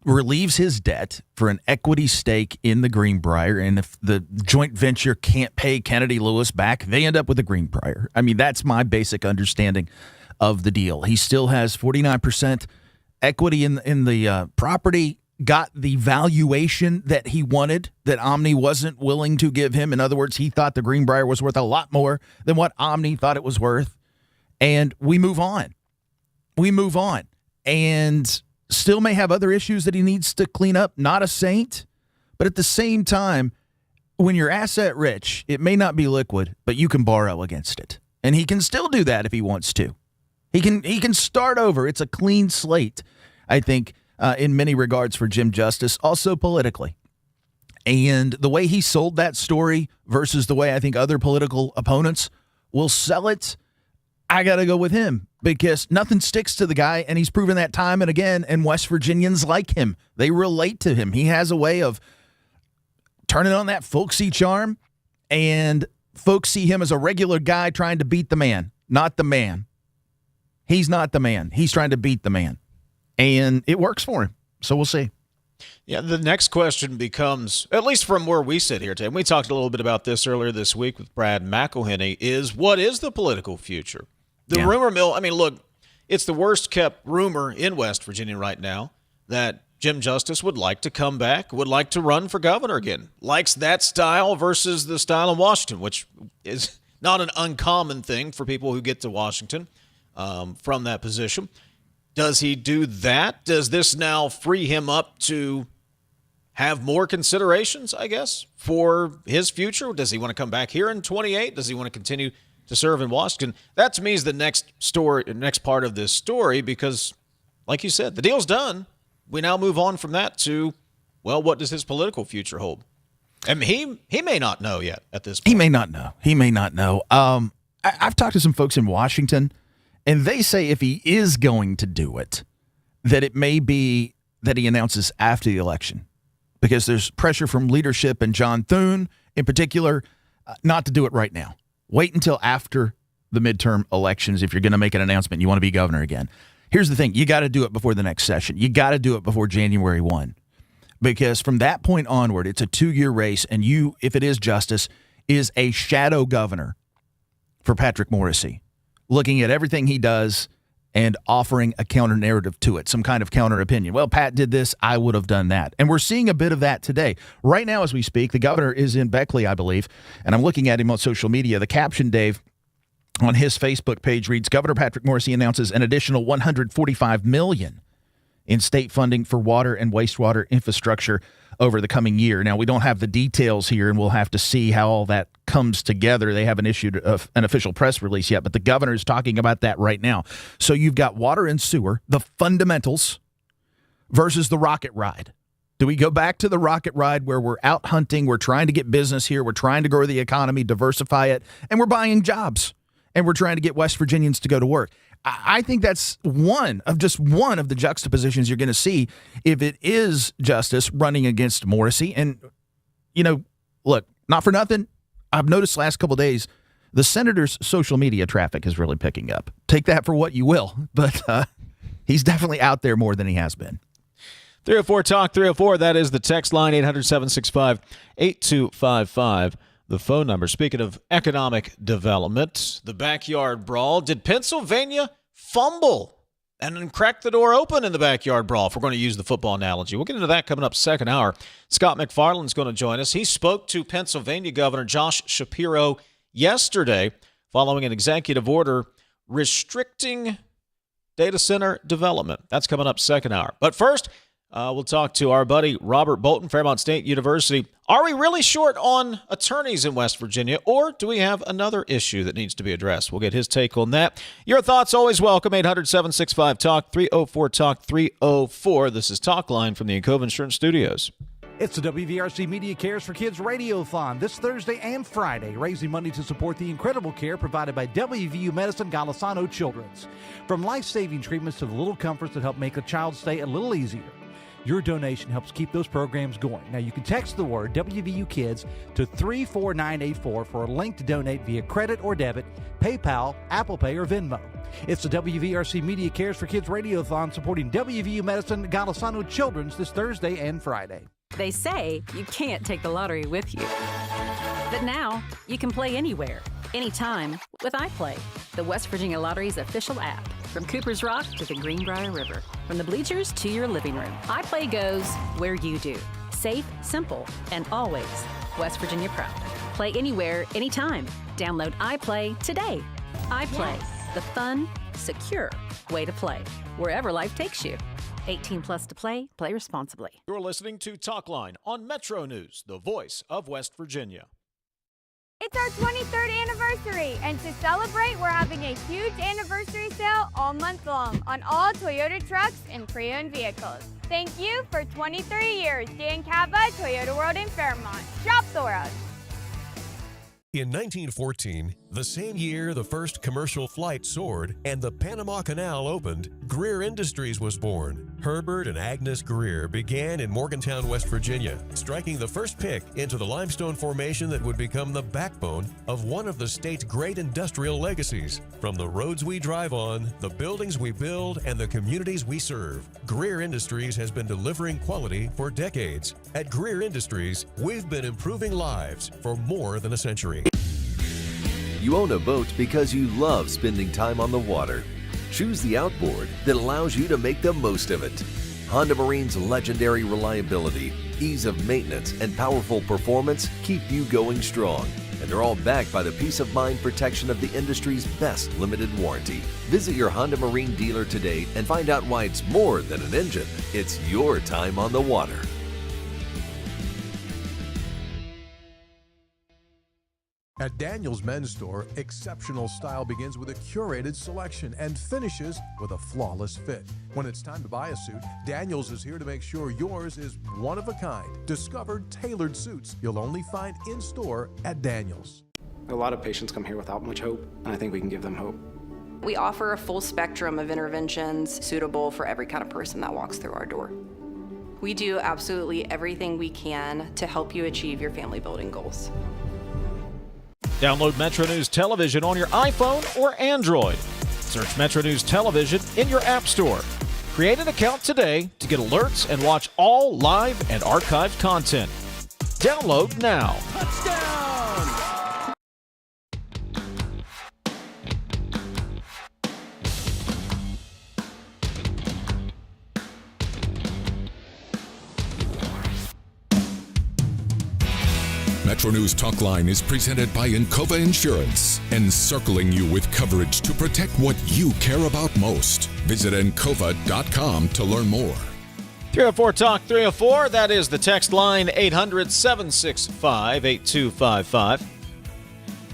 relieves his debt for an equity stake in the Greenbrier, and if the joint venture can't pay Kennedy Lewis back, they end up with the Greenbrier. I mean, that's my basic understanding of the deal. He still has 49% equity in the property, got the valuation that he wanted that Omni wasn't willing to give him. In other words, he thought the Greenbrier was worth a lot more than what Omni thought it was worth, and we move on. And still may have other issues that he needs to clean up. Not a saint, but at the same time, when you're asset rich, it may not be liquid, but you can borrow against it. And he can still do that if he wants to. He can start over. It's a clean slate, I think, in many regards for Jim Justice, also politically. And the way he sold that story versus the way I think other political opponents will sell it, I got to go with him because nothing sticks to the guy, and he's proven that time and again, and West Virginians like him. They relate to him. He has a way of turning on that folksy charm, and folks see him as a regular guy trying to beat the man, not the man. He's not the man. He's trying to beat the man, and it works for him, so we'll see. Yeah, the next question becomes, at least from where we sit here today, and we talked a little bit about this earlier this week with Brad McElhenney, is what is the political future? The rumor mill, I mean, look, it's the worst-kept rumor in West Virginia right now that Jim Justice would like to come back, would like to run for governor again, likes that style versus the style in Washington, which is not an uncommon thing for people who get to Washington from that position. Does he do that? Does this now free him up to have more considerations, I guess, for his future? Does he want to come back here in 28? Does he want to continue to serve in Washington? That, to me, is the next part of this story because, like you said, the deal's done. We now move on from that to, well, what does his political future hold? I mean, he may not know yet at this point. He may not know. I've talked to some folks in Washington, and they say if he is going to do it, that it may be that he announces after the election because there's pressure from leadership and John Thune in particular not to do it right now. Wait until after the midterm elections if you're going to make an announcement you want to be governor again. Here's the thing. You got to do it before the next session. You got to do it before January 1 because from that point onward, it's a 2-year race, and you, if it is Justice, is a shadow governor for Patrick Morrisey, looking at everything he does and offering a counter-narrative to it, some kind of counter-opinion. Well, Pat did this, I would have done that. And we're seeing a bit of that today. Right now as we speak, the governor is in Beckley, I believe, and I'm looking at him on social media. The caption, Dave, on his Facebook page reads, Governor Patrick Morrisey announces an additional $145 million in state funding for water and wastewater infrastructure over the coming year. Now, we don't have the details here, and we'll have to see how all that comes together. They haven't issued an official press release yet, but the governor is talking about that right now. So you've got water and sewer, the fundamentals, versus the rocket ride. Do we go back to the rocket ride where we're out hunting, we're trying to get business here, we're trying to grow the economy, diversify it, and we're buying jobs, and we're trying to get West Virginians to go to work? I think that's one of the juxtapositions you're going to see if it is Justice running against Morrisey. And, look, not for nothing, I've noticed the last couple of days, the senator's social media traffic is really picking up. Take that for what you will, but he's definitely out there more than he has been. 304 Talk 304, that is the text line, 800-765-8255. The phone number. Speaking of economic development, the backyard brawl. Did Pennsylvania fumble and then crack the door open in the backyard brawl, if we're going to use the football analogy? We'll get into that coming up second hour. Scott MacFarlane is going to join us. He spoke to Pennsylvania Governor Josh Shapiro yesterday following an executive order restricting data center development. That's coming up second hour. But first, we'll talk to our buddy Robert Bolton, Fairmont State University. Are we really short on attorneys in West Virginia, or do we have another issue that needs to be addressed? We'll get his take on that. Your thoughts always welcome, 800-765-TALK, 304-TALK, 304. This is Talkline from the Encova Insurance Studios. It's the WVRC Media Cares for Kids Radiothon this Thursday and Friday, raising money to support the incredible care provided by WVU Medicine Golisano Children's. From life-saving treatments to the little comforts that help make a child's stay a little easier. Your donation helps keep those programs going. Now, you can text the word WVU Kids to 34984 for a link to donate via credit or debit, PayPal, Apple Pay, or Venmo. It's the WVRC Media Cares for Kids Radiothon supporting WVU Medicine Golisano Children's this Thursday and Friday. They say you can't take the lottery with you. But now you can play anywhere, anytime with iPlay, the West Virginia Lottery's official app. From Cooper's Rock to the Greenbrier River, from the bleachers to your living room, iPlay goes where you do. Safe, simple, and always West Virginia proud. Play anywhere, anytime. Download iPlay today. iPlay, the fun, secure way to play, wherever life takes you. 18 plus to play. Play responsibly. You're listening to Talkline on Metro News, the voice of West Virginia. It's our 23rd anniversary, and to celebrate, we're having a huge anniversary sale all month long on all Toyota trucks and pre-owned vehicles. Thank you for 23 years, Dan Cava, Toyota World in Fairmont. Shop the world. In 1914, the same year the first commercial flight soared and the Panama Canal opened, Greer Industries was born. Herbert and Agnes Greer began in Morgantown, West Virginia, striking the first pick into the limestone formation that would become the backbone of one of the state's great industrial legacies. From the roads we drive on, the buildings we build, and the communities we serve, Greer Industries has been delivering quality for decades. At Greer Industries, we've been improving lives for more than a century. You own a boat because you love spending time on the water. Choose the outboard that allows you to make the most of it. Honda Marine's legendary reliability, ease of maintenance, and powerful performance keep you going strong. And they're all backed by the peace of mind protection of the industry's best limited warranty. Visit your Honda Marine dealer today and find out why it's more than an engine. It's your time on the water. At Daniel's Men's Store, exceptional style begins with a curated selection and finishes with a flawless fit. When it's time to buy a suit, Daniel's is here to make sure yours is one of a kind. Discover tailored suits you'll only find in store at Daniel's. A lot of patients come here without much hope, and I think we can give them hope. We offer a full spectrum of interventions suitable for every kind of person that walks through our door. We do absolutely everything we can to help you achieve your family building goals. Download Metro News Television on your iPhone or Android. Search Metro News Television in your app store. Create an account today to get alerts and watch all live and archived content. Download now. Metro News Talkline is presented by Encova Insurance, encircling you with coverage to protect what you care about most. Visit Encova.com to learn more. 304 Talk 304, that is the text line, 800-765-8255.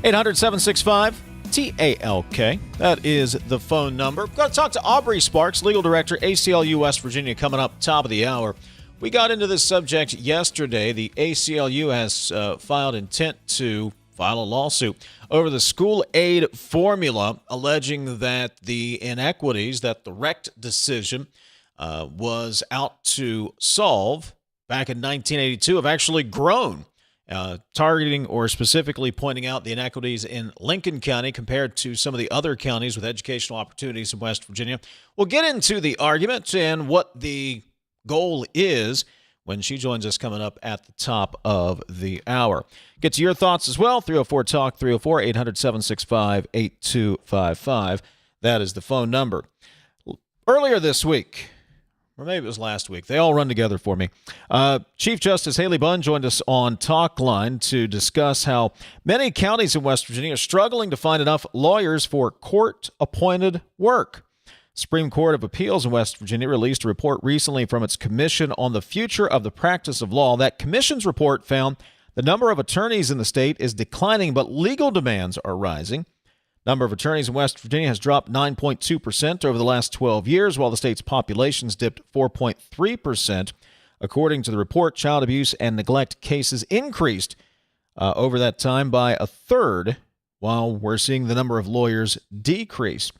800-765-TALK. That is the phone number. We've got to talk to Aubrey Sparks, Legal Director, ACLU West Virginia, coming up top of the hour. We got into this subject yesterday. The ACLU has filed intent to file a lawsuit over the school aid formula, alleging that the inequities that the RECT decision was out to solve back in 1982 have actually grown, targeting or specifically pointing out the inequities in Lincoln County compared to some of the other counties with educational opportunities in West Virginia. We'll get into the argument and what the goal is when she joins us coming up at the top of the hour. Get to your thoughts as well. 304 Talk 304 800-765-8255. That is the phone number. Earlier this week, or maybe it was last week, they all run together for me. Chief Justice Haley Bunn joined us on Talkline to discuss how many counties in West Virginia are struggling to find enough lawyers for court-appointed work. Supreme Court of Appeals in West Virginia released a report recently from its Commission on the Future of the Practice of Law. That commission's report found the number of attorneys in the state is declining, but legal demands are rising. Number of attorneys in West Virginia has dropped 9.2% over the last 12 years, while the state's population's dipped 4.3%. According to the report, child abuse and neglect cases increased over that time by a third, while we're seeing the number of lawyers decrease.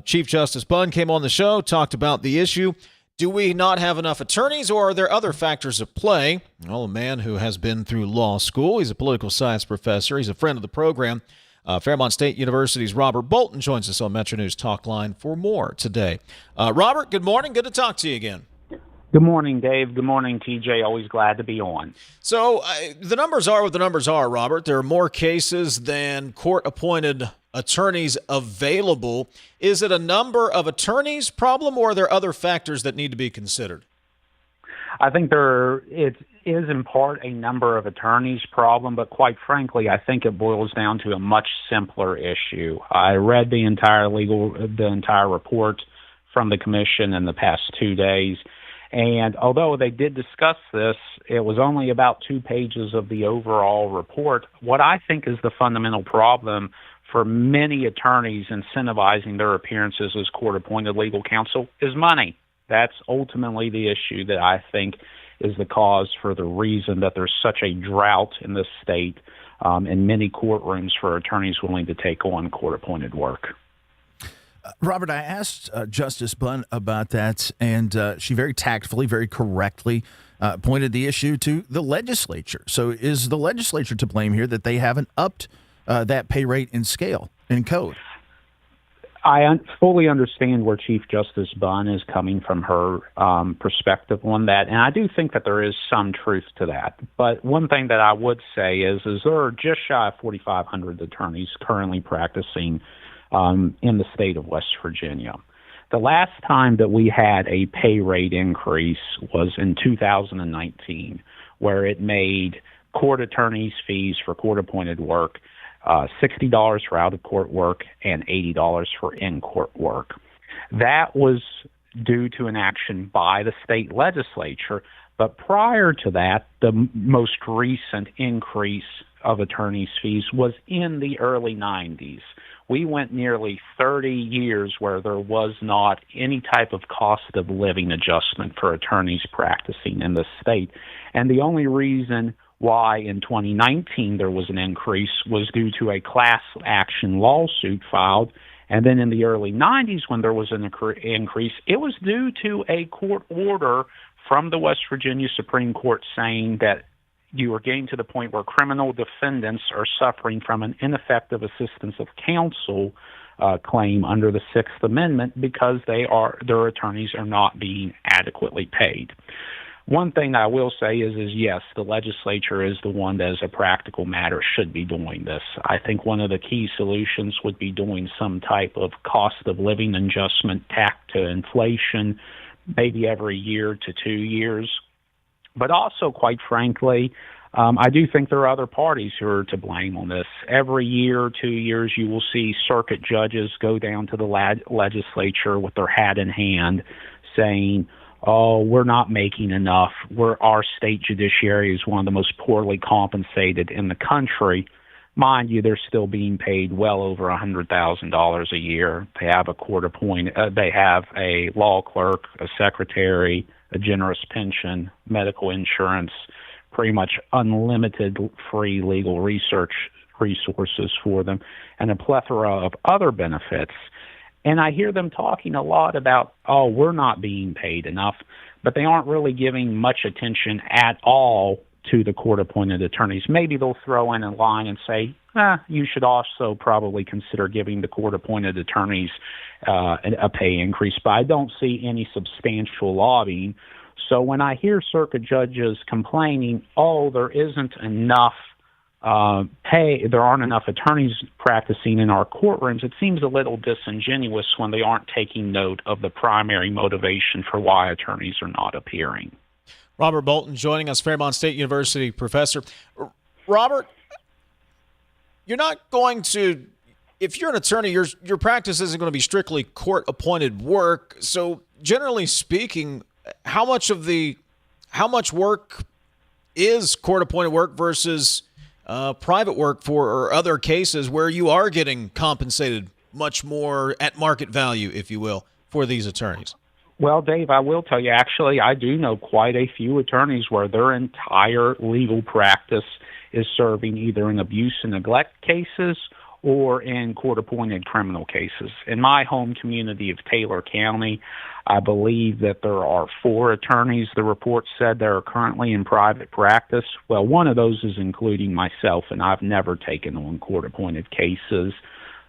Chief Justice Bunn came on the show, talked about the issue, Do we not have enough attorneys, or are there other factors at play? Well, a man who has been through law school, he's a political science professor, he's a friend of the program. Fairmont State University's Robert Bolton joins us on MetroNews Talkline for more today. Robert, good morning. Good to talk to you again. Good morning, Dave. Good morning, TJ. Always glad to be on. So the numbers are what the numbers are, Robert. There are more cases than court-appointed attorneys available. Is it a number of attorneys problem, or are there other factors that need to be considered? I think it is in part a number of attorneys problem, but quite frankly, I think it boils down to a much simpler issue. I read the entire report from the commission in the past 2 days. And although they did discuss this, it was only about 2 pages of the overall report. What I think is the fundamental problem for many attorneys incentivizing their appearances as court-appointed legal counsel is money. That's ultimately the issue that I think is the cause for the reason that there's such a drought in this state in many courtrooms for attorneys willing to take on court-appointed work. Robert, I asked Justice Bunn about that, and she very tactfully, very correctly pointed the issue to the legislature. So is the legislature to blame here that they haven't upped that pay rate and scale and code? I fully understand where Chief Justice Bunn is coming from, her perspective on that, and I do think that there is some truth to that. But one thing that I would say is there are just shy of 4,500 attorneys currently practicing in the state of West Virginia. The last time that we had a pay rate increase was in 2019, where it made court attorneys' fees for court-appointed work $60 for out-of-court work and $80 for in-court work. That was due to an action by the state legislature, but prior to that, the most recent increase of attorneys' fees was in the early 90s. We went nearly 30 years where there was not any type of cost of living adjustment for attorneys practicing in the state. And the only reason why in 2019 there was an increase was due to a class action lawsuit filed. And then in the early 90s when there was an increase, it was due to a court order from the West Virginia Supreme Court saying that you are getting to the point where criminal defendants are suffering from an ineffective assistance of counsel claim under the Sixth Amendment because their attorneys are not being adequately paid. One thing I will say is yes, the legislature is the one that, as a practical matter, should be doing this. I think one of the key solutions would be doing some type of cost of living adjustment tacked to inflation, maybe every year to 2 years. But also, quite frankly, I do think there are other parties who are to blame on this. Every year or 2 years, you will see circuit judges go down to the legislature with their hat in hand saying, oh, we're not making enough. Our state judiciary is one of the most poorly compensated in the country. Mind you, they're still being paid well over $100,000 a year. They have they have a law clerk, a secretary, a generous pension, medical insurance, pretty much unlimited free legal research resources for them, and a plethora of other benefits. And I hear them talking a lot about, oh, we're not being paid enough, but they aren't really giving much attention at all to the court-appointed attorneys. Maybe they'll throw in a line and say, you should also probably consider giving the court-appointed attorneys a pay increase, but I don't see any substantial lobbying. So when I hear circuit judges complaining, oh, there isn't enough pay, there aren't enough attorneys practicing in our courtrooms, it seems a little disingenuous when they aren't taking note of the primary motivation for why attorneys are not appearing. Robert Bolton joining us, Fairmont State University professor. Robert, you're not going to, if you're an attorney, your practice isn't going to be strictly court-appointed work. So generally speaking, how much work is court-appointed work versus private work or other cases where you are getting compensated much more at market value, if you will, for these attorneys? Well, Dave, I will tell you, actually, I do know quite a few attorneys where their entire legal practice is serving either in abuse and neglect cases or in court-appointed criminal cases. In my home community of Taylor County, I believe that there are 4 attorneys, the report said, that are currently in private practice. Well, one of those is including myself, and I've never taken on court-appointed cases.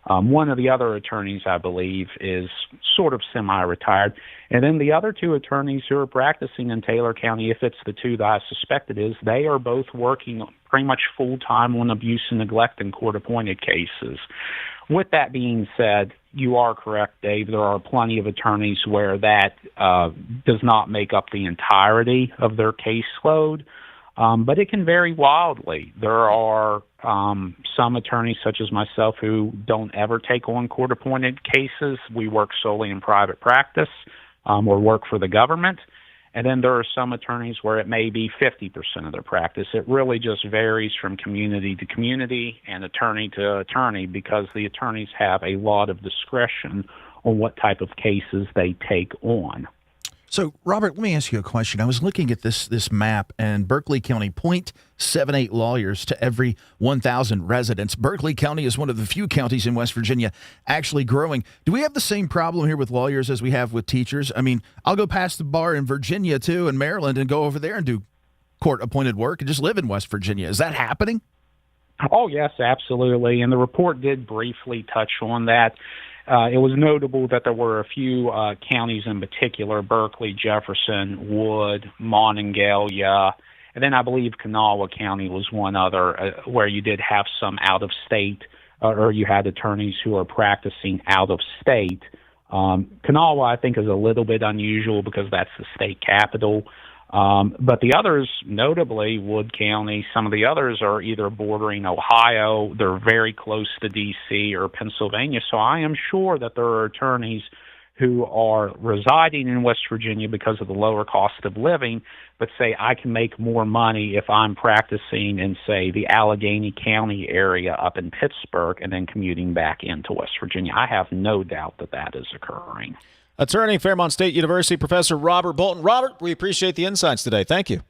One of the other attorneys, I believe, is sort of semi-retired. And then the other 2 attorneys who are practicing in Taylor County, if it's the 2 that I suspect it is, they are both working pretty much full-time on abuse and neglect in court-appointed cases. With that being said, you are correct, Dave. There are plenty of attorneys where that does not make up the entirety of their caseload. But it can vary wildly. There are some attorneys, such as myself, who don't ever take on court-appointed cases. We work solely in private practice or work for the government. And then there are some attorneys where it may be 50% of their practice. It really just varies from community to community and attorney to attorney because the attorneys have a lot of discretion on what type of cases they take on. So, Robert, let me ask you a question. I was looking at this map, and Berkeley County, 0.78 lawyers to every 1,000 residents. Berkeley County is one of the few counties in West Virginia actually growing. Do we have the same problem here with lawyers as we have with teachers? I mean, I'll go past the bar in Virginia, too, in Maryland, and go over there and do court-appointed work and just live in West Virginia. Is that happening? Oh, yes, absolutely. And the report did briefly touch on that. It was notable that there were a few counties in particular, Berkeley, Jefferson, Wood, Monongalia, and then I believe Kanawha County was one other where you did have some out-of-state, or you had attorneys who are practicing out-of-state. Kanawha, I think, is a little bit unusual because that's the state capital. But the others, notably Wood County, some of the others are either bordering Ohio, they're very close to D.C. or Pennsylvania. So I am sure that there are attorneys who are residing in West Virginia because of the lower cost of living, but say I can make more money if I'm practicing in, say, the Allegheny County area up in Pittsburgh and then commuting back into West Virginia. I have no doubt that that is occurring. Attorney, Fairmont State University, Professor Robert Bolton. Robert, we appreciate the insights today. Thank you.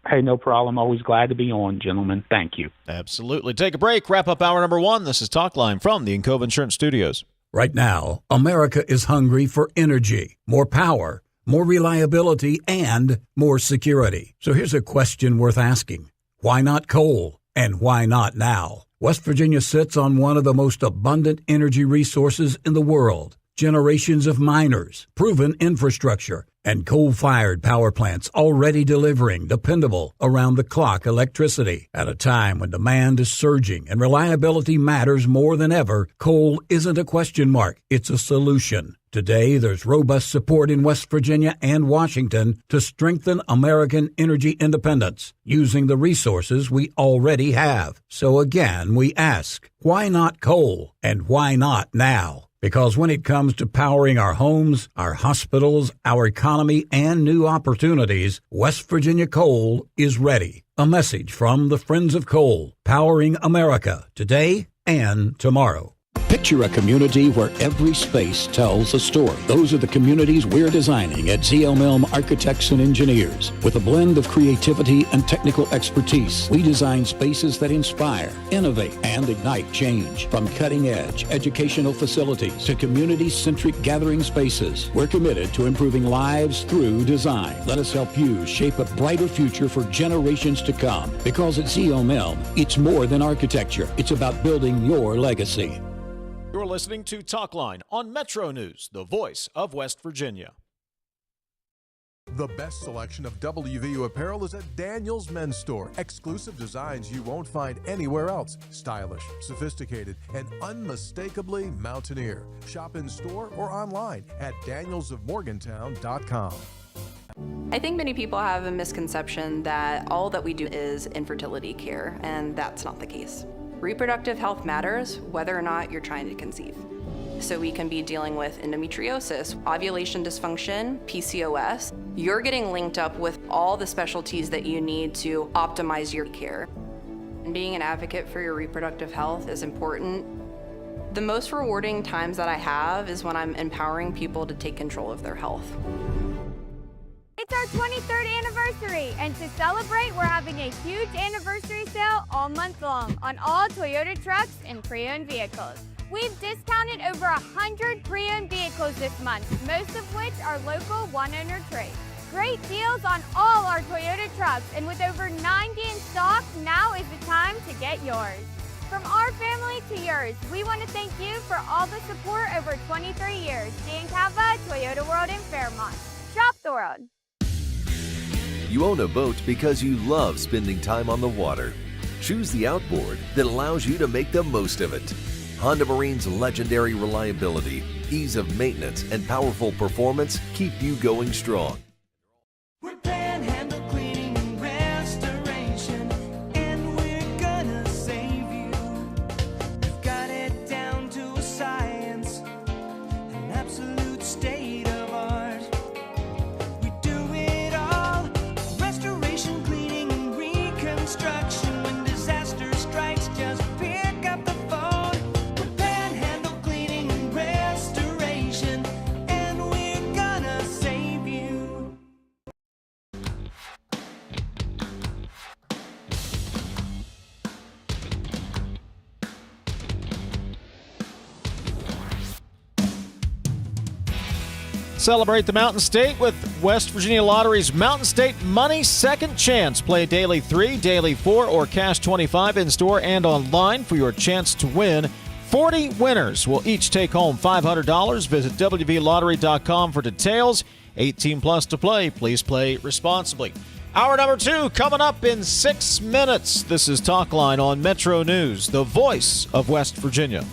Hey, no problem. Always glad to be on, gentlemen. Thank you. Absolutely. Take a break. Wrap up hour number 1. This is Talkline from the Encova Insurance Studios. Right now, America is hungry for energy, more power, more reliability, and more security. So here's a question worth asking. Why not coal? And why not now? West Virginia sits on one of the most abundant energy resources in the world. Generations of miners, proven infrastructure, and coal-fired power plants already delivering dependable, around-the-clock electricity. At a time when demand is surging and reliability matters more than ever, coal isn't a question mark, it's a solution. Today, there's robust support in West Virginia and Washington to strengthen American energy independence using the resources we already have. So again, we ask, why not coal? And why not now? Because when it comes to powering our homes, our hospitals, our economy, and new opportunities, West Virginia Coal is ready. A message from the Friends of Coal, powering America today and tomorrow. Picture a community where every space tells a story. Those are the communities we're designing at ZL Milne Architects and Engineers. With a blend of creativity and technical expertise, we design spaces that inspire, innovate, and ignite change. From cutting-edge educational facilities to community-centric gathering spaces, we're committed to improving lives through design. Let us help you shape a brighter future for generations to come. Because at ZL Milne, it's more than architecture. It's about building your legacy. You're listening to Talkline on Metro News, the voice of West Virginia. The best selection of WVU apparel is at Daniel's Men's Store. Exclusive designs you won't find anywhere else. Stylish, sophisticated, and unmistakably mountaineer. Shop in store or online at danielsofmorgantown.com. I think many people have a misconception that all that we do is infertility care, and that's not the case. Reproductive health matters whether or not you're trying to conceive. So we can be dealing with endometriosis, ovulation dysfunction, PCOS. You're getting linked up with all the specialties that you need to optimize your care. And being an advocate for your reproductive health is important. The most rewarding times that I have is when I'm empowering people to take control of their health. It's It's our 23rd anniversary, and to celebrate, we're having a huge anniversary sale all month long on all Toyota trucks and pre-owned vehicles. We've discounted over 100 pre-owned vehicles this month, most of which are local one-owner trades. Great deals on all our Toyota trucks, and with over 90 in stock, now is the time to get yours. From our family to yours, we want to thank you for all the support over 23 years. Dan Cava, Toyota World in Fairmont. Shop the world. You own a boat because you love spending time on the water. Choose the outboard that allows you to make the most of it. Honda Marine's legendary reliability, ease of maintenance, and powerful performance keep you going strong. We're Panhandle Cleaning and Restoration, and we're gonna save you. We've got it down to a science, an absolute state of art. We do it all, restoration, cleaning, and reconstruction. When disaster strikes, just pick up the phone. We're Panhandle Cleaning and Restoration, and we're gonna save you. Celebrate the Mountain State with West Virginia Lottery's Mountain State Money Second Chance. Play Daily 3, Daily 4, or Cash 25 in store and online for your chance to win. 40 winners will each take home $500. Visit WVLottery.com for details. 18 plus to play. Please play responsibly. Hour number 2 coming up in 6 minutes. This is Talkline on Metro News, the voice of West Virginia.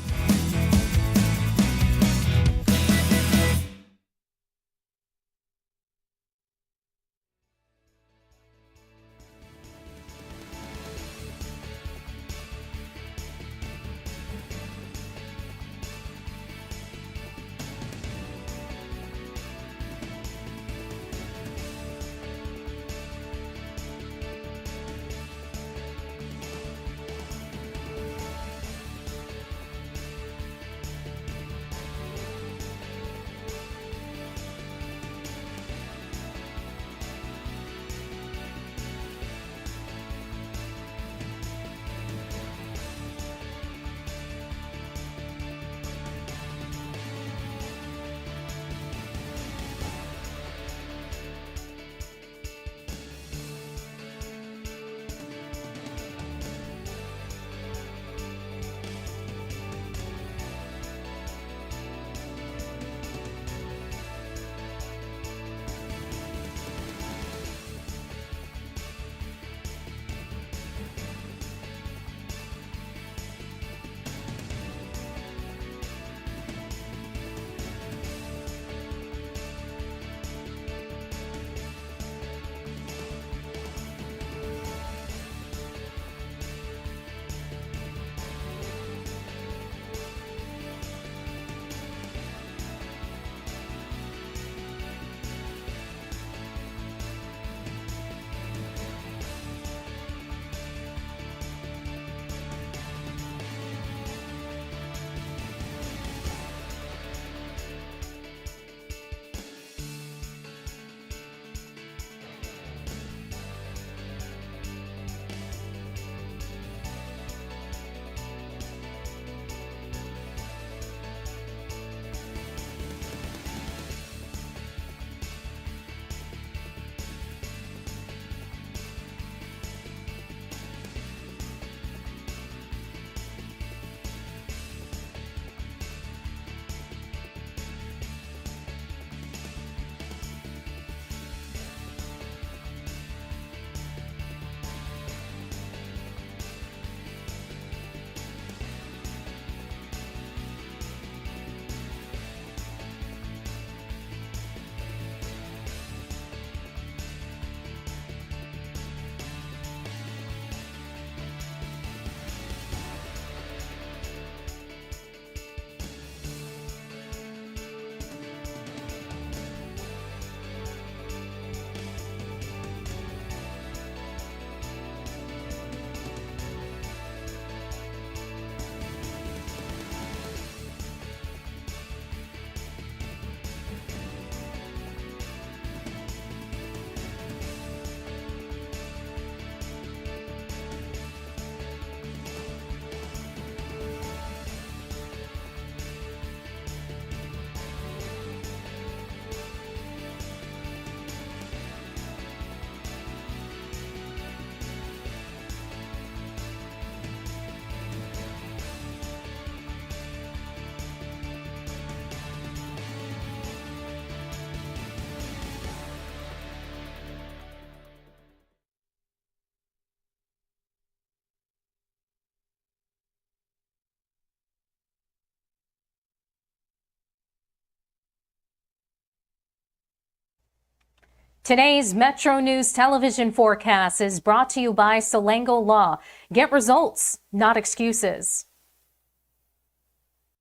Today's Metro News television forecast is brought to you by Salango Law. Get results, not excuses.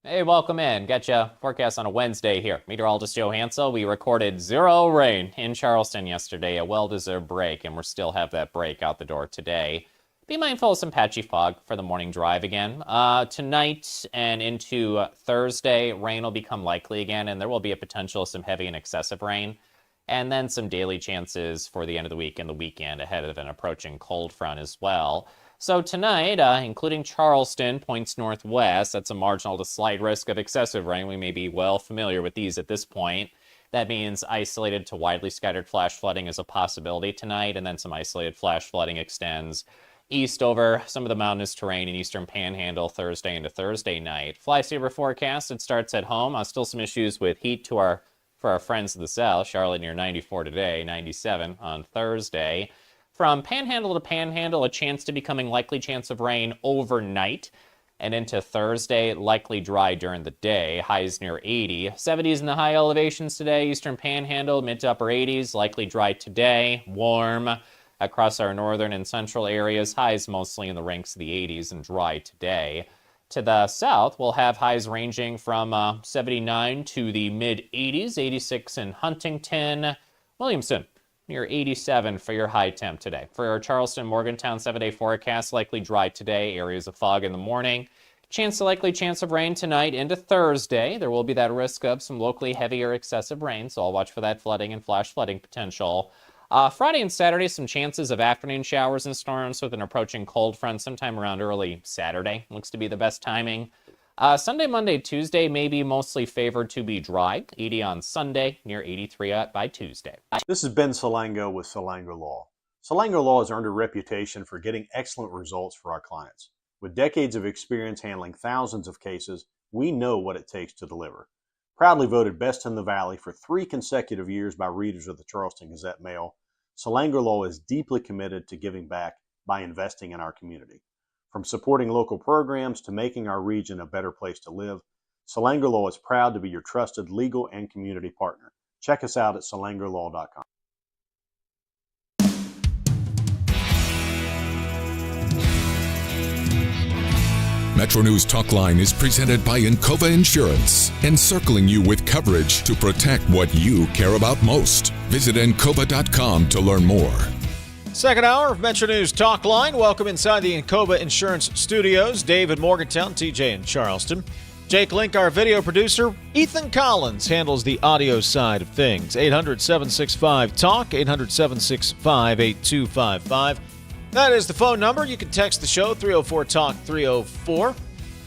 Hey, welcome in. Got you forecast on a Wednesday here. Meteorologist Joe Hansel. We recorded 0 rain in Charleston yesterday, a well-deserved break, and we'll still have that break out the door today. Be mindful of some patchy fog for the morning drive again. Tonight and into Thursday, rain will become likely again, and there will be a potential of some heavy and excessive rain. And then some daily chances for the end of the week and the weekend ahead of an approaching cold front as well. So tonight, including Charleston, points northwest. That's a marginal to slight risk of excessive rain. We may be well familiar with these at this point. That means isolated to widely scattered flash flooding is a possibility tonight, and then some isolated flash flooding extends east over some of the mountainous terrain in eastern panhandle Thursday into Thursday night. Fly saver forecast, it starts at home. Still some issues with heat for our friends to the south. Charlotte near 94 today, 97 on Thursday. From panhandle to panhandle, a chance to becoming likely chance of rain overnight. And into Thursday, likely dry during the day. Highs near 80. 70s in the high elevations today. Eastern panhandle, mid to upper 80s. Likely dry today. Warm across our northern and central areas. Highs mostly in the ranks of the 80s and dry today. To the south, we'll have highs ranging from 79 to the mid-80s, 86 in Huntington. Williamson, near 87 for your high temp today. For our Charleston, Morgantown 7-day forecast, likely dry today, areas of fog in the morning. Likely chance of rain tonight into Thursday. There will be that risk of some locally heavy or excessive rain, so I'll watch for that flooding and flash flooding potential. Friday and Saturday, some chances of afternoon showers and storms with an approaching cold front sometime around early Saturday. Looks to be the best timing. Sunday, Monday, Tuesday may be mostly favored to be dry. 80 on Sunday, near 83 by Tuesday. This is Ben Salango with Salango Law. Salango Law has earned a reputation for getting excellent results for our clients. With decades of experience handling thousands of cases, we know what it takes to deliver. Proudly voted best in the Valley for 3 consecutive years by readers of the Charleston Gazette-Mail, Salango Law is deeply committed to giving back by investing in our community. From supporting local programs to making our region a better place to live, Salango Law is proud to be your trusted legal and community partner. Check us out at salangolaw.com. MetroNews Talkline is presented by Encova Insurance, encircling you with coverage to protect what you care about most. Visit Encova.com to learn more. Second hour of MetroNews Talkline. Welcome inside the Encova Insurance Studios. Dave in Morgantown, TJ in Charleston. Jake Link, our video producer. Ethan Collins handles the audio side of things. 800-765-TALK, 800-765-8255. That is the phone number. You can text the show, 304-TALK-304.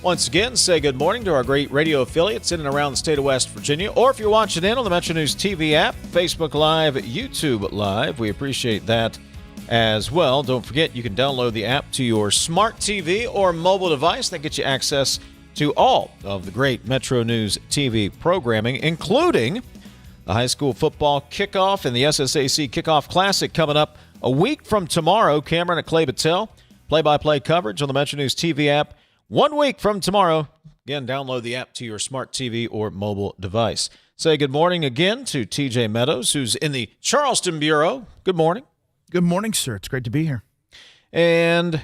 Once again, say good morning to our great radio affiliates in and around the state of West Virginia. Or if you're watching in on the MetroNews TV app, Facebook Live, YouTube Live, we appreciate that as well. Don't forget, you can download the app to your smart TV or mobile device. That gets you access to all of the great Metro News TV programming, including the high school football kickoff and the SSAC Kickoff Classic coming up a week from tomorrow. Cameron and Clay Battelle, play-by-play coverage on the Metro News TV app. 1 week from tomorrow. Again, download the app to your smart TV or mobile device. Say good morning again to TJ Meadows, who's in the Charleston Bureau. Good morning. Good morning, sir. It's great to be here. And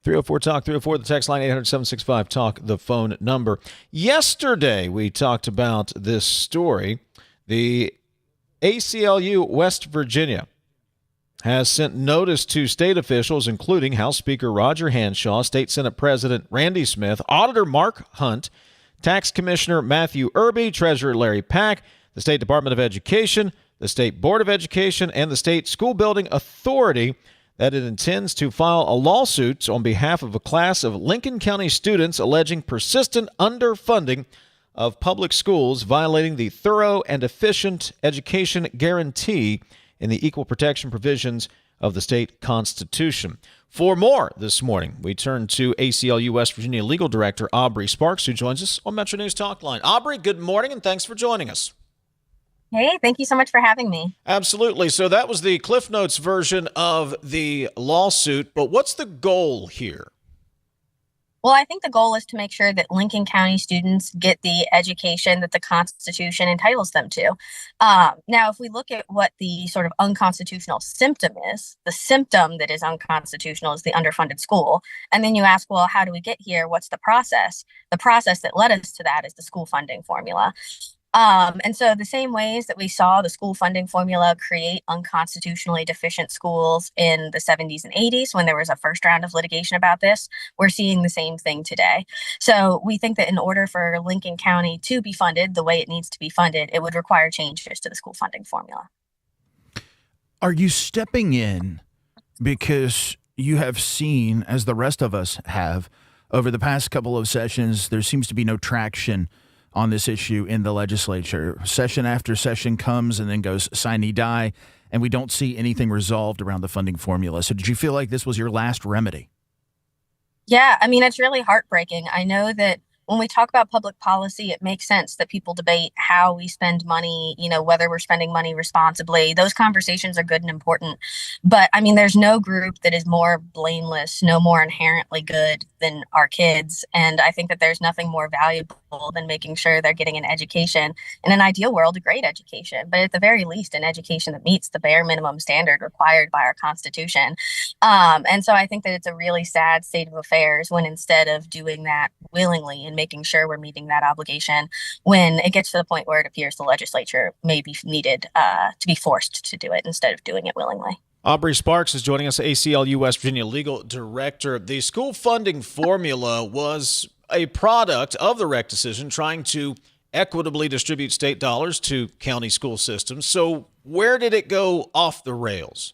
304-TALK-304, the text line, 800-765-TALK, the phone number. Yesterday, we talked about this story. The ACLU West Virginia has sent notice to state officials, including House Speaker Roger Hanshaw, State Senate President Randy Smith, Auditor Mark Hunt, Tax Commissioner Matthew Irby, Treasurer Larry Pack, the State Department of Education, the State Board of Education, and the State School Building Authority that it intends to file a lawsuit on behalf of a class of Lincoln County students alleging persistent underfunding of public schools, violating the thorough and efficient education guarantee in the equal protection provisions of the state constitution. For more this morning, we turn to ACLU West Virginia Legal Director Aubrey Sparks, who joins us on Metro News Talkline. Aubrey, good morning, and thanks for joining us. Hey, thank you so much for having me. Absolutely. So that was the Cliff Notes version of the lawsuit, but what's the goal here? Well, I think the goal is to make sure that Lincoln County students get the education that the Constitution entitles them to. Now, if we look at what the sort of unconstitutional symptom is, the symptom that is unconstitutional is the underfunded school. And then you ask, well, how do we get here? What's the process? The process that led us to that is the school funding formula. And so the same ways that we saw the school funding formula create unconstitutionally deficient schools in the 70s and 80s when there was a first round of litigation about this, we're seeing the same thing today. So we think that in order for Lincoln County to be funded the way it needs to be funded, it would require changes to the school funding formula. Are you stepping in because you have seen, as the rest of us have, over the past couple of sessions, there seems to be no traction on this issue in the legislature? Session after session comes and then goes sine die, and we don't see anything resolved around the funding formula. So did you feel like this was your last remedy? Yeah, I mean, it's really heartbreaking. I know that when we talk about public policy, it makes sense that people debate how we spend money, whether we're spending money responsibly. Those conversations are good and important. But I mean, there's no group that is more blameless, no more inherently good than our kids. And I think that there's nothing more valuable than making sure they're getting an education, in an ideal world, a great education, but at the very least, an education that meets the bare minimum standard required by our Constitution. And so I think that it's a really sad state of affairs when instead of doing that willingly and making sure we're meeting that obligation, when it gets to the point where it appears the legislature may be needed to be forced to do it instead of doing it willingly. Aubrey Sparks is joining us, ACLU West Virginia Legal Director. The school funding formula was a product of the REC decision trying to equitably distribute state dollars to county school systems. So where did it go off the rails?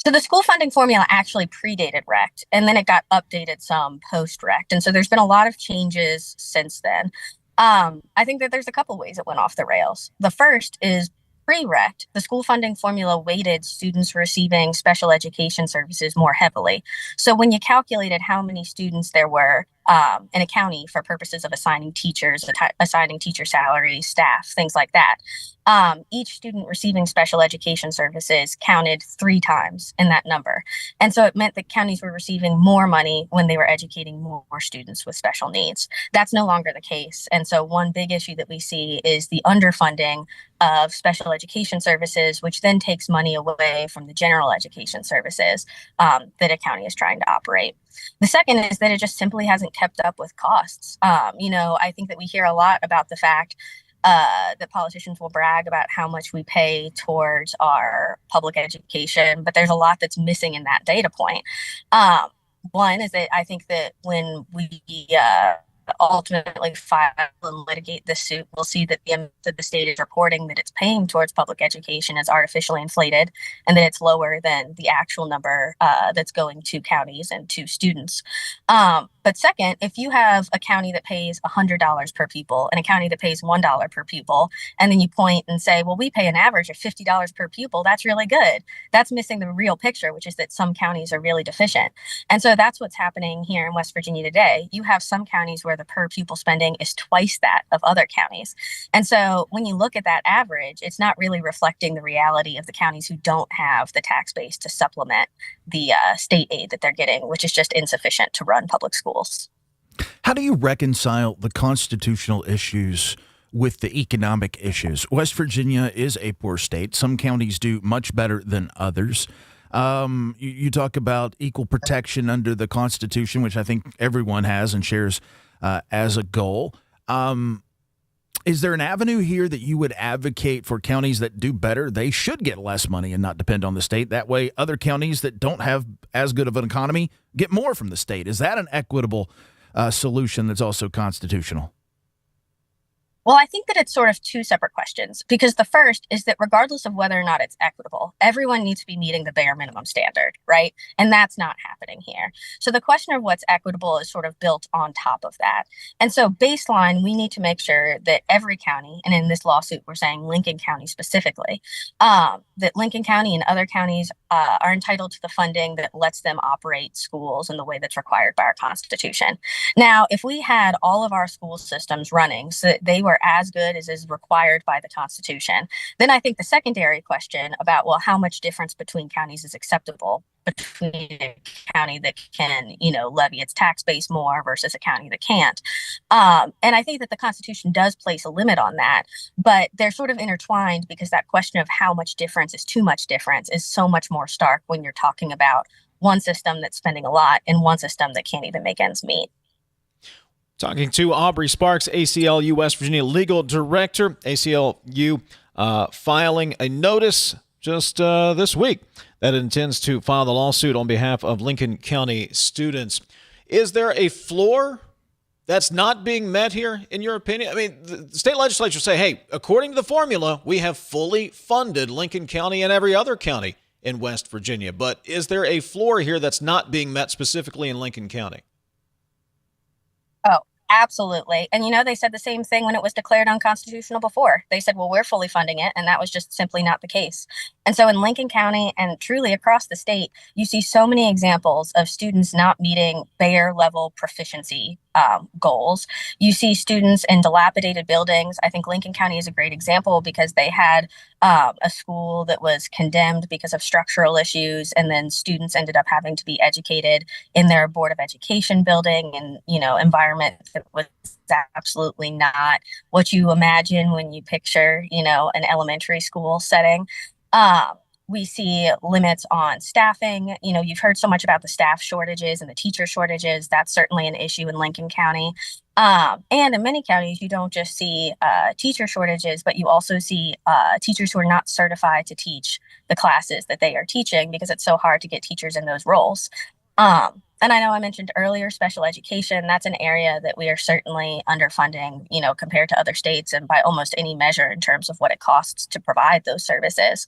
So the school funding formula actually predated RECT, and then it got updated some post-RECT. And so there's been a lot of changes since then. I think that there's a couple ways it went off the rails. The first is pre-RECT, the school funding formula weighted students receiving special education services more heavily. So when you calculated how many students there were in a county for purposes of assigning teachers, assigning teacher salaries, staff, things like that, each student receiving special education services counted 3 times in that number. And so it meant that counties were receiving more money when they were educating more students with special needs. That's no longer the case. And so one big issue that we see is the underfunding of special education services, which then takes money away from the general education services that a county is trying to operate. The second is that it just simply hasn't kept up with costs. I think that we hear a lot about the fact that politicians will brag about how much we pay towards our public education, but there's a lot that's missing in that data point. One is that I think that when we ultimately file and litigate this suit, we'll see that the amount that the state is reporting that it's paying towards public education is artificially inflated, and that it's lower than the actual number that's going to counties and to students. But second, if you have a county that pays $100 per pupil and a county that pays $1 per pupil, and then you point and say, well, we pay an average of $50 per pupil, that's really good. That's missing the real picture, which is that some counties are really deficient. And so that's what's happening here in West Virginia today. You have some counties where the per pupil spending is twice that of other counties. And so when you look at that average, it's not really reflecting the reality of the counties who don't have the tax base to supplement the state aid that they're getting, which is just insufficient to run public schools. How do you reconcile the constitutional issues with the economic issues? West Virginia is a poor state. Some counties do much better than others. You talk about equal protection under the Constitution, which I think everyone has and shares as a goal. Is there an avenue here that you would advocate for counties that do better? They should get less money and not depend on the state. That way, other counties that don't have as good of an economy get more from the state. Is that an equitable solution that's also constitutional? Well, I think that it's sort of 2 separate questions, because the first is that regardless of whether or not it's equitable, everyone needs to be meeting the bare minimum standard, right? And that's not happening here. So the question of what's equitable is sort of built on top of that. And so baseline, we need to make sure that every county, and in this lawsuit, we're saying Lincoln County specifically, that Lincoln County and other counties are entitled to the funding that lets them operate schools in the way that's required by our Constitution. Now, if we had all of our school systems running so that they were or as good as is required by the Constitution. Then I think the secondary question about, well, how much difference between counties is acceptable between a county that can, levy its tax base more versus a county that can't. And I think that the Constitution does place a limit on that, but they're sort of intertwined because that question of how much difference is too much difference is so much more stark when you're talking about one system that's spending a lot and one system that can't even make ends meet. Talking to Aubrey Sparks, ACLU West Virginia Legal Director. ACLU filing a notice just this week that it intends to file the lawsuit on behalf of Lincoln County students. Is there a floor that's not being met here, in your opinion? I mean, the state legislature say, hey, according to the formula, we have fully funded Lincoln County and every other county in West Virginia. But is there a floor here that's not being met specifically in Lincoln County? Oh, absolutely. And, they said the same thing when it was declared unconstitutional before. They said, well, we're fully funding it. And that was just simply not the case. And so in Lincoln County and truly across the state, you see so many examples of students not meeting Bayer level proficiency goals. You see students in dilapidated buildings. I think Lincoln County is a great example because they had a school that was condemned because of structural issues, and then students ended up having to be educated in their Board of Education building and, environment that was absolutely not what you imagine when you picture, an elementary school setting. We see limits on staffing. You've heard so much about the staff shortages and the teacher shortages. That's certainly an issue in Lincoln County. And in many counties, you don't just see teacher shortages, but you also see teachers who are not certified to teach the classes that they are teaching because it's so hard to get teachers in those roles. And I know I mentioned earlier special education. That's an area that we are certainly underfunding, compared to other states and by almost any measure in terms of what it costs to provide those services.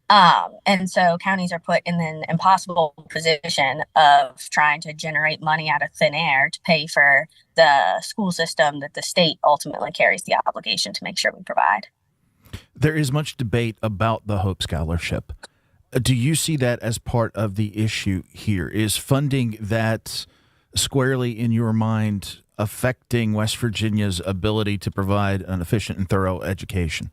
And so counties are put in an impossible position of trying to generate money out of thin air to pay for the school system that the state ultimately carries the obligation to make sure we provide. There is much debate about the Hope Scholarship. Do you see that as part of the issue here? Is funding that squarely in your mind affecting West Virginia's ability to provide an efficient and thorough education?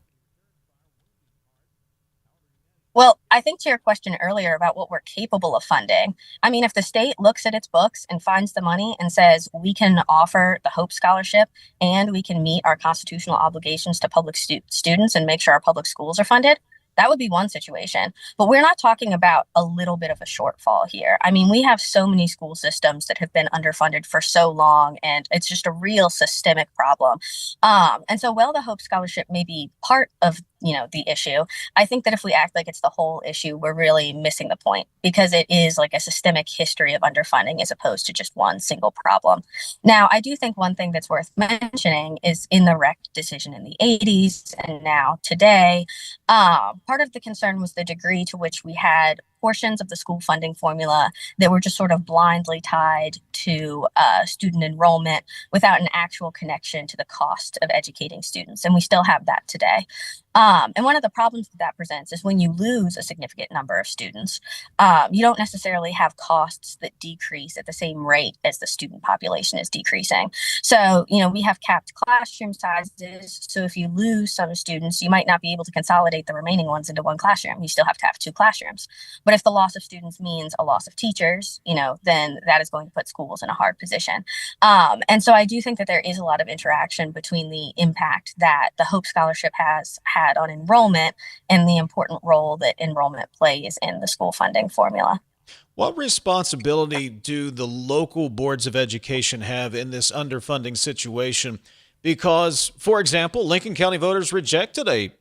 Well, I think to your question earlier about what we're capable of funding, I mean, if the state looks at its books and finds the money and says we can offer the Hope Scholarship and we can meet our constitutional obligations to public students and make sure our public schools are funded, that would be one situation. But we're not talking about a little bit of a shortfall here. I mean, we have so many school systems that have been underfunded for so long, and it's just a real systemic problem. And so while the Hope Scholarship may be part of the issue, I think that if we act like it's the whole issue, we're really missing the point because it is like a systemic history of underfunding as opposed to just one single problem. Now, I do think one thing that's worth mentioning is in the REC decision in the 80s and now today, part of the concern was the degree to which we had portions of the school funding formula that were just sort of blindly tied to student enrollment without an actual connection to the cost of educating students. And we still have that today. And one of the problems that presents is when you lose a significant number of students, you don't necessarily have costs that decrease at the same rate as the student population is decreasing. So, we have capped classroom sizes. So if you lose some students, you might not be able to consolidate the remaining ones into one classroom. You still have to have two classrooms. But if the loss of students means a loss of teachers, then that is going to put schools in a hard position. And so I do think that there is a lot of interaction between the impact that the Hope Scholarship has had on enrollment and the important role that enrollment plays in the school funding formula. What responsibility do the local boards of education have in this underfunding situation? Because, for example, Lincoln County voters rejected a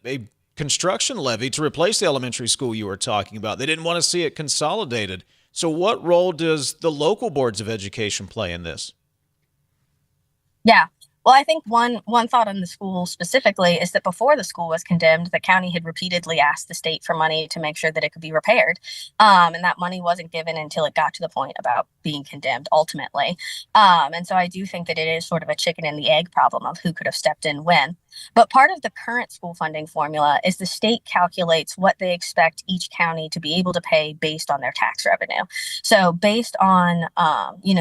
construction levy to replace the elementary school you were talking about. They didn't want to see it consolidated. So what role does the local boards of education play in this? Yeah. Well, I think one thought on the school specifically is that before the school was condemned, the county had repeatedly asked the state for money to make sure that it could be repaired. And that money wasn't given until it got to the point about being condemned ultimately. And so I do think that it is sort of a chicken and the egg problem of who could have stepped in when. But part of the current school funding formula is the state calculates what they expect each county to be able to pay based on their tax revenue. So based on,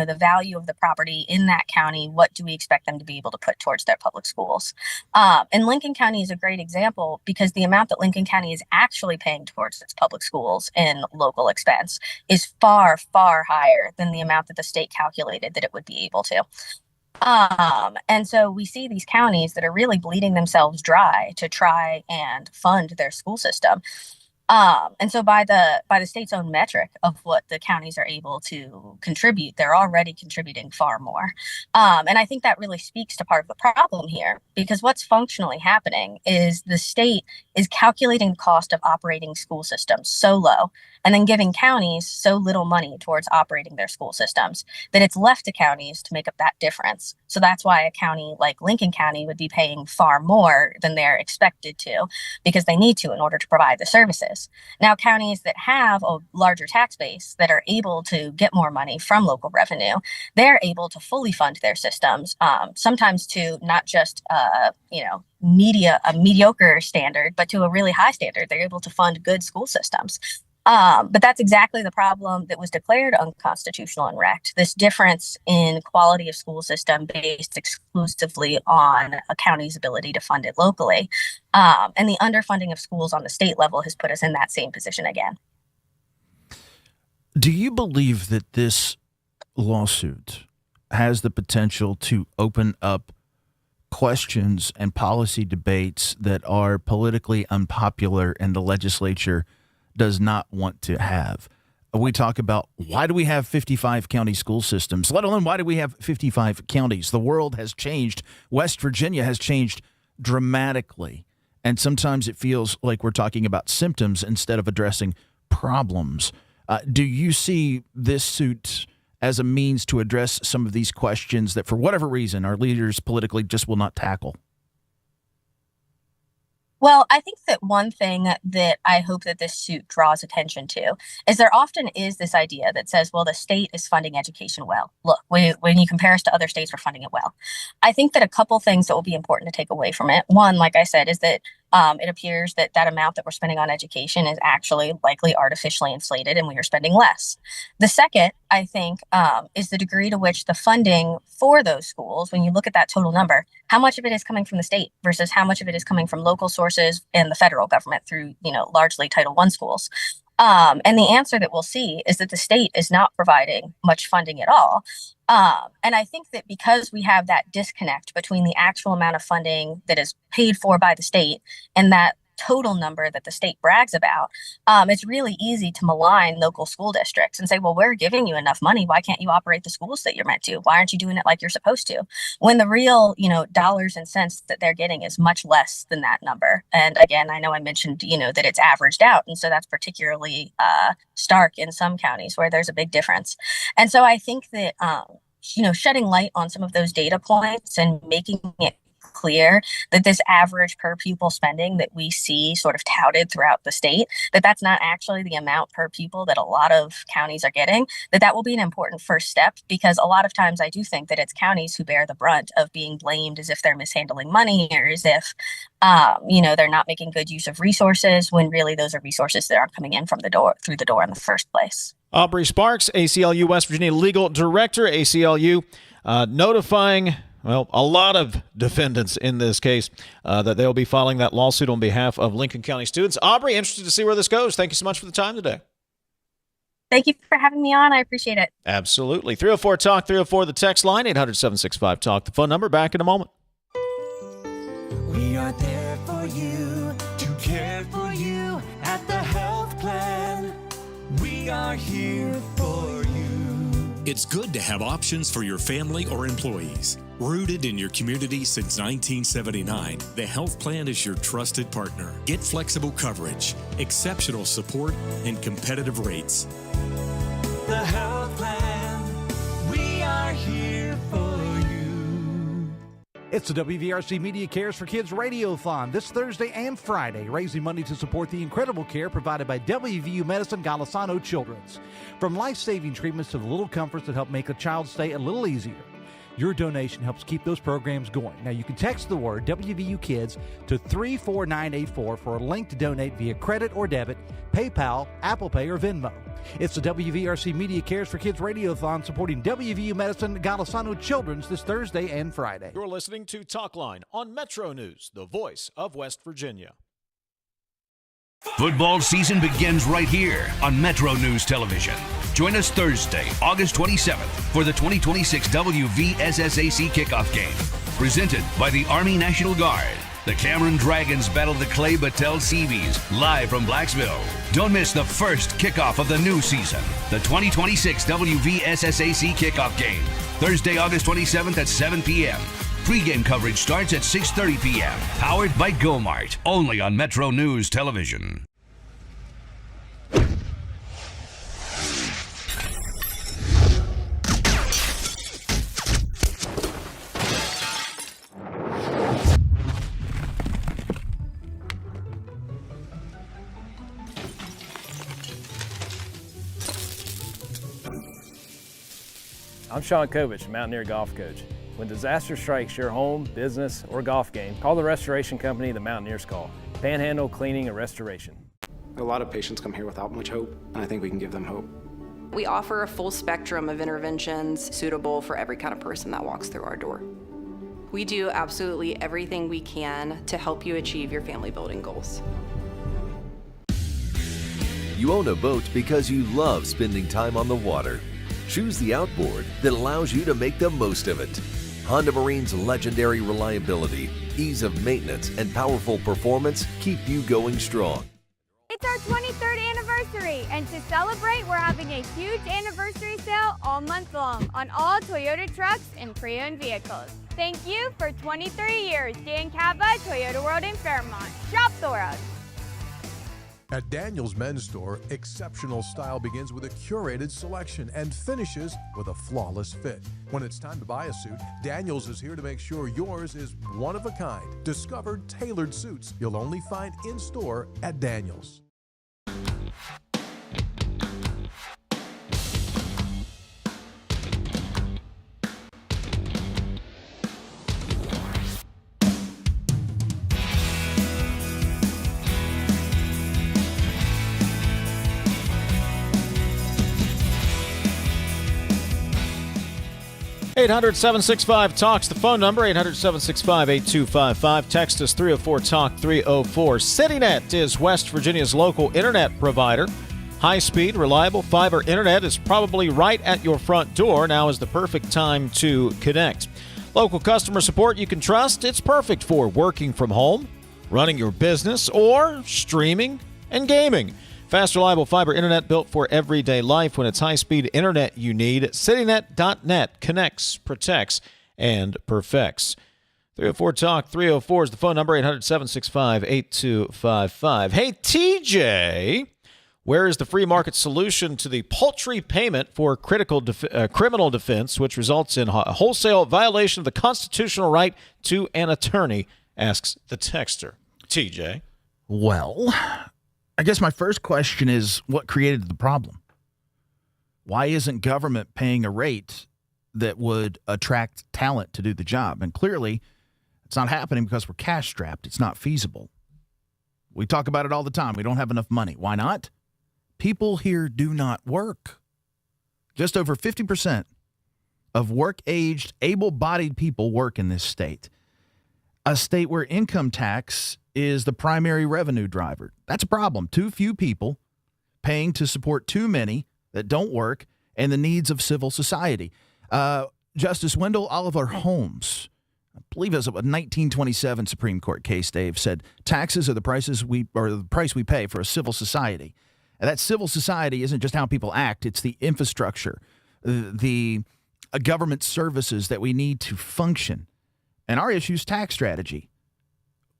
the value of the property in that county, what do we expect them to be able to put towards their public schools? And Lincoln County is a great example because the amount that Lincoln County is actually paying towards its public schools in local expense is far, far higher than the amount that the state calculated that it would be able to. And so we see these counties that are really bleeding themselves dry to try and fund their school system. And so by the state's own metric of what the counties are able to contribute, they're already contributing far more. And I think that really speaks to part of the problem here, because what's functionally happening is the state is calculating the cost of operating school systems so low and then giving counties so little money towards operating their school systems that it's left to counties to make up that difference. So that's why a county like Lincoln County would be paying far more than they're expected to, because they need to in order to provide the services. Now, counties that have a larger tax base that are able to get more money from local revenue, they're able to fully fund their systems, sometimes to not just, a mediocre standard, but to a really high standard. They're able to fund good school systems. But that's exactly the problem that was declared unconstitutional and wrecked. This difference in quality of school system based exclusively on a county's ability to fund it locally. And the underfunding of schools on the state level has put us in that same position again. Do you believe that this lawsuit has the potential to open up questions and policy debates that are politically unpopular and the legislature does not want to have? We talk about, why do we have 55 county school systems, let alone why do we have 55 counties? The world has changed. West Virginia has changed dramatically. And sometimes it feels like we're talking about symptoms instead of addressing problems. Do you see this suit as a means to address some of these questions that, for whatever reason, our leaders politically just will not tackle? Well, I think that one thing that I hope that this suit draws attention to is there often is this idea that says, well, the state is funding education well. Look, when you compare us to other states, we're funding it well. I think that a couple things that will be important to take away from it. One, like I said, is that it appears that that amount that we're spending on education is actually likely artificially inflated and we are spending less. The second, I think, is the degree to which the funding for those schools, when you look at that total number, how much of it is coming from the state versus how much of it is coming from local sources and the federal government through, largely Title I schools. And the answer that we'll see is that the state is not providing much funding at all. And I think that because we have that disconnect between the actual amount of funding that is paid for by the state and that total number that the state brags about, it's really easy to malign local school districts and say, well, we're giving you enough money. Why can't you operate the schools that you're meant to? Why aren't you doing it like you're supposed to? When the real, dollars and cents that they're getting is much less than that number. And again, I know I mentioned, that it's averaged out. And so that's particularly stark in some counties where there's a big difference. And so I think that, shedding light on some of those data points and making it clear that this average per pupil spending that we see sort of touted throughout the state, that's not actually the amount per pupil that a lot of counties are getting, that will be an important first step, because a lot of times I do think that it's counties who bear the brunt of being blamed as if they're mishandling money or as if, they're not making good use of resources, when really those are resources that aren't coming in through the door in the first place. Aubrey Sparks, ACLU West Virginia Legal Director, ACLU, notifying a lot of defendants in this case that they'll be filing that lawsuit on behalf of Lincoln County students. Aubrey, interested to see where this goes. Thank you so much for the time today. Thank you for having me on. I appreciate it. Absolutely. 304-TALK, 304, the text line, 800-765-TALK, the phone number. Back in a moment. We are there for you, to care for you at the health plan. We are here for you. It's good to have options for your family or employees. Rooted in your community since 1979, the health plan is your trusted partner. Get flexible coverage, exceptional support, and competitive rates. The health plan, we are here for you. It's the WVRC Media Cares for Kids Radiothon this Thursday and Friday, raising money to support the incredible care provided by WVU Medicine Golisano Children's. From life-saving treatments to the little comforts that help make a child's stay a little easier. Your donation helps keep those programs going. Now, you can text the word WVU Kids to 34984 for a link to donate via credit or debit, PayPal, Apple Pay, or Venmo. It's the WVRC Media Cares for Kids Radiothon supporting WVU Medicine Golisano Children's this Thursday and Friday. You're listening to Talkline on Metro News, the voice of West Virginia. Football season begins right here on Metro News Television. Join us Thursday, August 27th for the 2026 WVSSAC kickoff game. Presented by the Army National Guard. The Cameron Dragons battle the Clay Battelle Seabees live from Blacksville. Don't miss the first kickoff of the new season. The 2026 WVSSAC kickoff game. Thursday, August 27th at 7 p.m. Pre-game coverage starts at 6:30 p.m. Powered by GoMart. Only on Metro News Television. I'm Sean Kovich, Mountaineer Golf Coach. When disaster strikes your home, business, or golf game, call the restoration company the Mountaineers call. Panhandle Cleaning and Restoration. A lot of patients come here without much hope, and I think we can give them hope. We offer a full spectrum of interventions suitable for every kind of person that walks through our door. We do absolutely everything we can to help you achieve your family building goals. You own a boat because you love spending time on the water. Choose the outboard that allows you to make the most of it. Honda Marine's legendary reliability, ease of maintenance, and powerful performance keep you going strong. It's our 23rd anniversary, and to celebrate, we're having a huge anniversary sale all month long on all Toyota trucks and pre-owned vehicles. Thank you for 23 years, Dan Cava, Toyota World in Fairmont. Shop the world. At Daniel's Men's Store, exceptional style begins with a curated selection and finishes with a flawless fit. When it's time to buy a suit, Daniel's is here to make sure yours is one of a kind. Discover tailored suits you'll only find in store at Daniel's. #800-765-TALKS, the phone number, 800-765-8255. Text us 304-TALK-304. CityNet is West Virginia's local internet provider. High-speed, reliable fiber internet is probably right at your front door. Now is the perfect time to connect. Local customer support you can trust. It's perfect for working from home, running your business, or streaming and gaming. Fast, reliable fiber internet built for everyday life. When it's high-speed internet you need, CityNet.net connects, protects, and perfects. 304-TALK-304 is the phone number, 800-765-8255. Hey, TJ, where is the free market solution to the paltry payment for criminal defense, which results in a wholesale violation of the constitutional right to an attorney, asks the texter. TJ. Well, I guess my first question is, what created the problem? Why isn't government paying a rate that would attract talent to do the job? And clearly, it's not happening because we're cash strapped. It's not feasible. We talk about it all the time. We don't have enough money. Why not? People here do not work. Just over 50% of work-aged, able-bodied people work in this state. A state where income tax is the primary revenue driver. That's a problem. Too few people paying to support too many that don't work and the needs of civil society. Justice Wendell Oliver Holmes, I believe it was a 1927 Supreme Court case, Dave, said taxes are the price we pay for a civil society. And that civil society isn't just how people act, it's the infrastructure, the government services that we need to function. And our issue is tax strategy.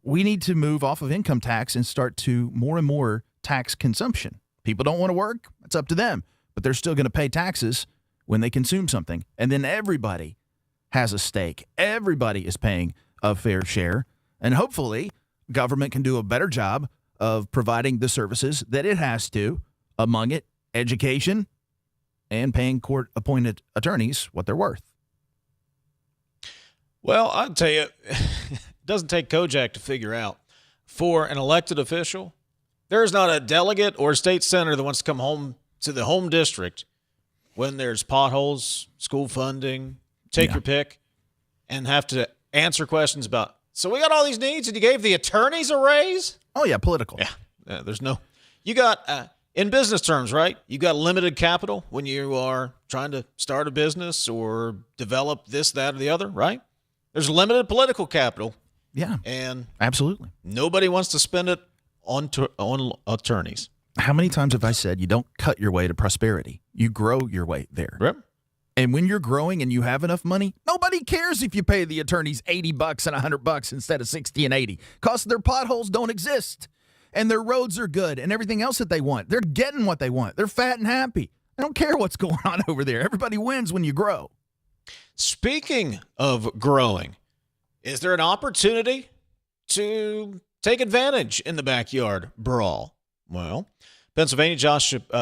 We need to move off of income tax and start to more and more tax consumption. People don't want to work. That's up to them. But they're still going to pay taxes when they consume something. And then everybody has a stake. Everybody is paying a fair share. And hopefully, government can do a better job of providing the services that it has to, among it, education and paying court-appointed attorneys what they're worth. Well, I'll tell you, it doesn't take Kojak to figure out. For an elected official, there is not a delegate or state senator that wants to come home to the home district when there's potholes, school funding, take your pick, and have to answer questions about, so we got all these needs and you gave the attorneys a raise? Oh, yeah, political. Yeah, there's no – you got in business terms, right? You got limited capital when you are trying to start a business or develop this, that, or the other, right? There's limited political capital. Yeah, and absolutely. Nobody wants to spend it on attorneys. How many times have I said you don't cut your way to prosperity? You grow your way there. Yep. And when you're growing and you have enough money, nobody cares if you pay the attorneys $80 and $100 instead of $60 and $80, because their potholes don't exist and their roads are good and everything else that they want. They're getting what they want. They're fat and happy. I don't care what's going on over there. Everybody wins when you grow. Speaking of growing, is there an opportunity to take advantage in the backyard brawl? Well, Pennsylvania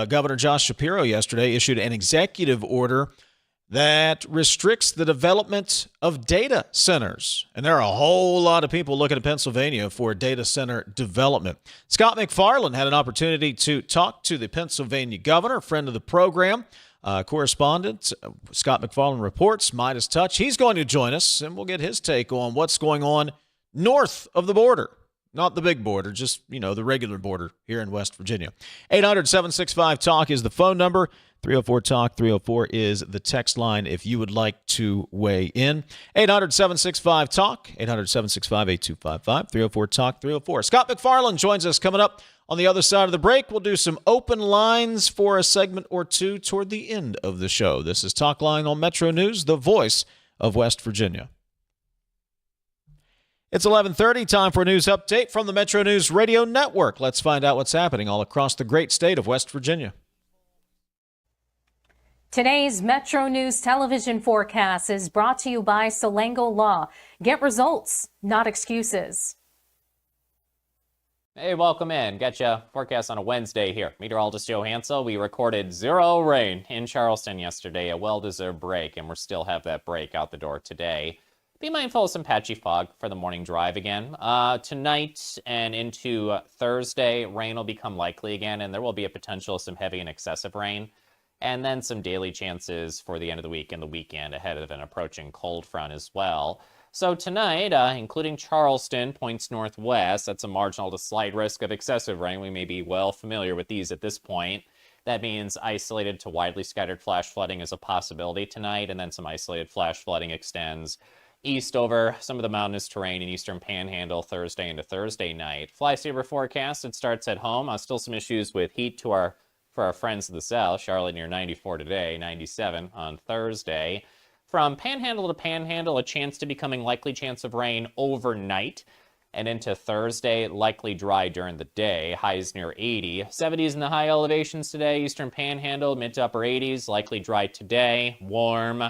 Governor Josh Shapiro yesterday issued an executive order that restricts the development of data centers. And there are a whole lot of people looking at Pennsylvania for data center development. Scott MacFarlane had an opportunity to talk to the Pennsylvania governor, friend of the program, correspondent. Scott MacFarlane reports, Midas Touch. He's going to join us, and we'll get his take on what's going on north of the border. Not the big border, just, the regular border here in West Virginia. 800-765-TALK is the phone number. 304-TALK, 304 is the text line if you would like to weigh in. 800-765-TALK, 800-765-8255, 304-TALK, 304. Scott MacFarlane joins us coming up on the other side of the break. We'll do some open lines for a segment or two toward the end of the show. This is Talkline on Metro News, the voice of West Virginia. It's 11:30, time for a news update from the Metro News Radio Network. Let's find out what's happening all across the great state of West Virginia. Today's Metro News television forecast is brought to you by Salango Law. Get results, not excuses. Hey, welcome in. Got you forecast on a Wednesday here. Meteorologist Joe Hansel. We recorded 0 rain in Charleston yesterday, a well-deserved break, and we still have that break out the door today. Be mindful of some patchy fog for the morning drive again. Tonight and into Thursday, rain will become likely again, and there will be a potential of some heavy and excessive rain. And then some daily chances for the end of the week and the weekend ahead of an approaching cold front as well. So tonight, including Charleston, points northwest. That's a marginal to slight risk of excessive rain. We may be well familiar with these at this point. That means isolated to widely scattered flash flooding is a possibility tonight, and then some isolated flash flooding extends east over some of the mountainous terrain in eastern Panhandle Thursday into Thursday night. Fly-saver forecast, it starts at home. Still some issues with heat for our friends to the south. Charlotte near 94 today, 97 on Thursday. From Panhandle to Panhandle, a chance to becoming likely chance of rain overnight. And into Thursday, likely dry during the day. Highs near 80. 70s in the high elevations today. Eastern Panhandle, mid to upper 80s. Likely dry today. Warm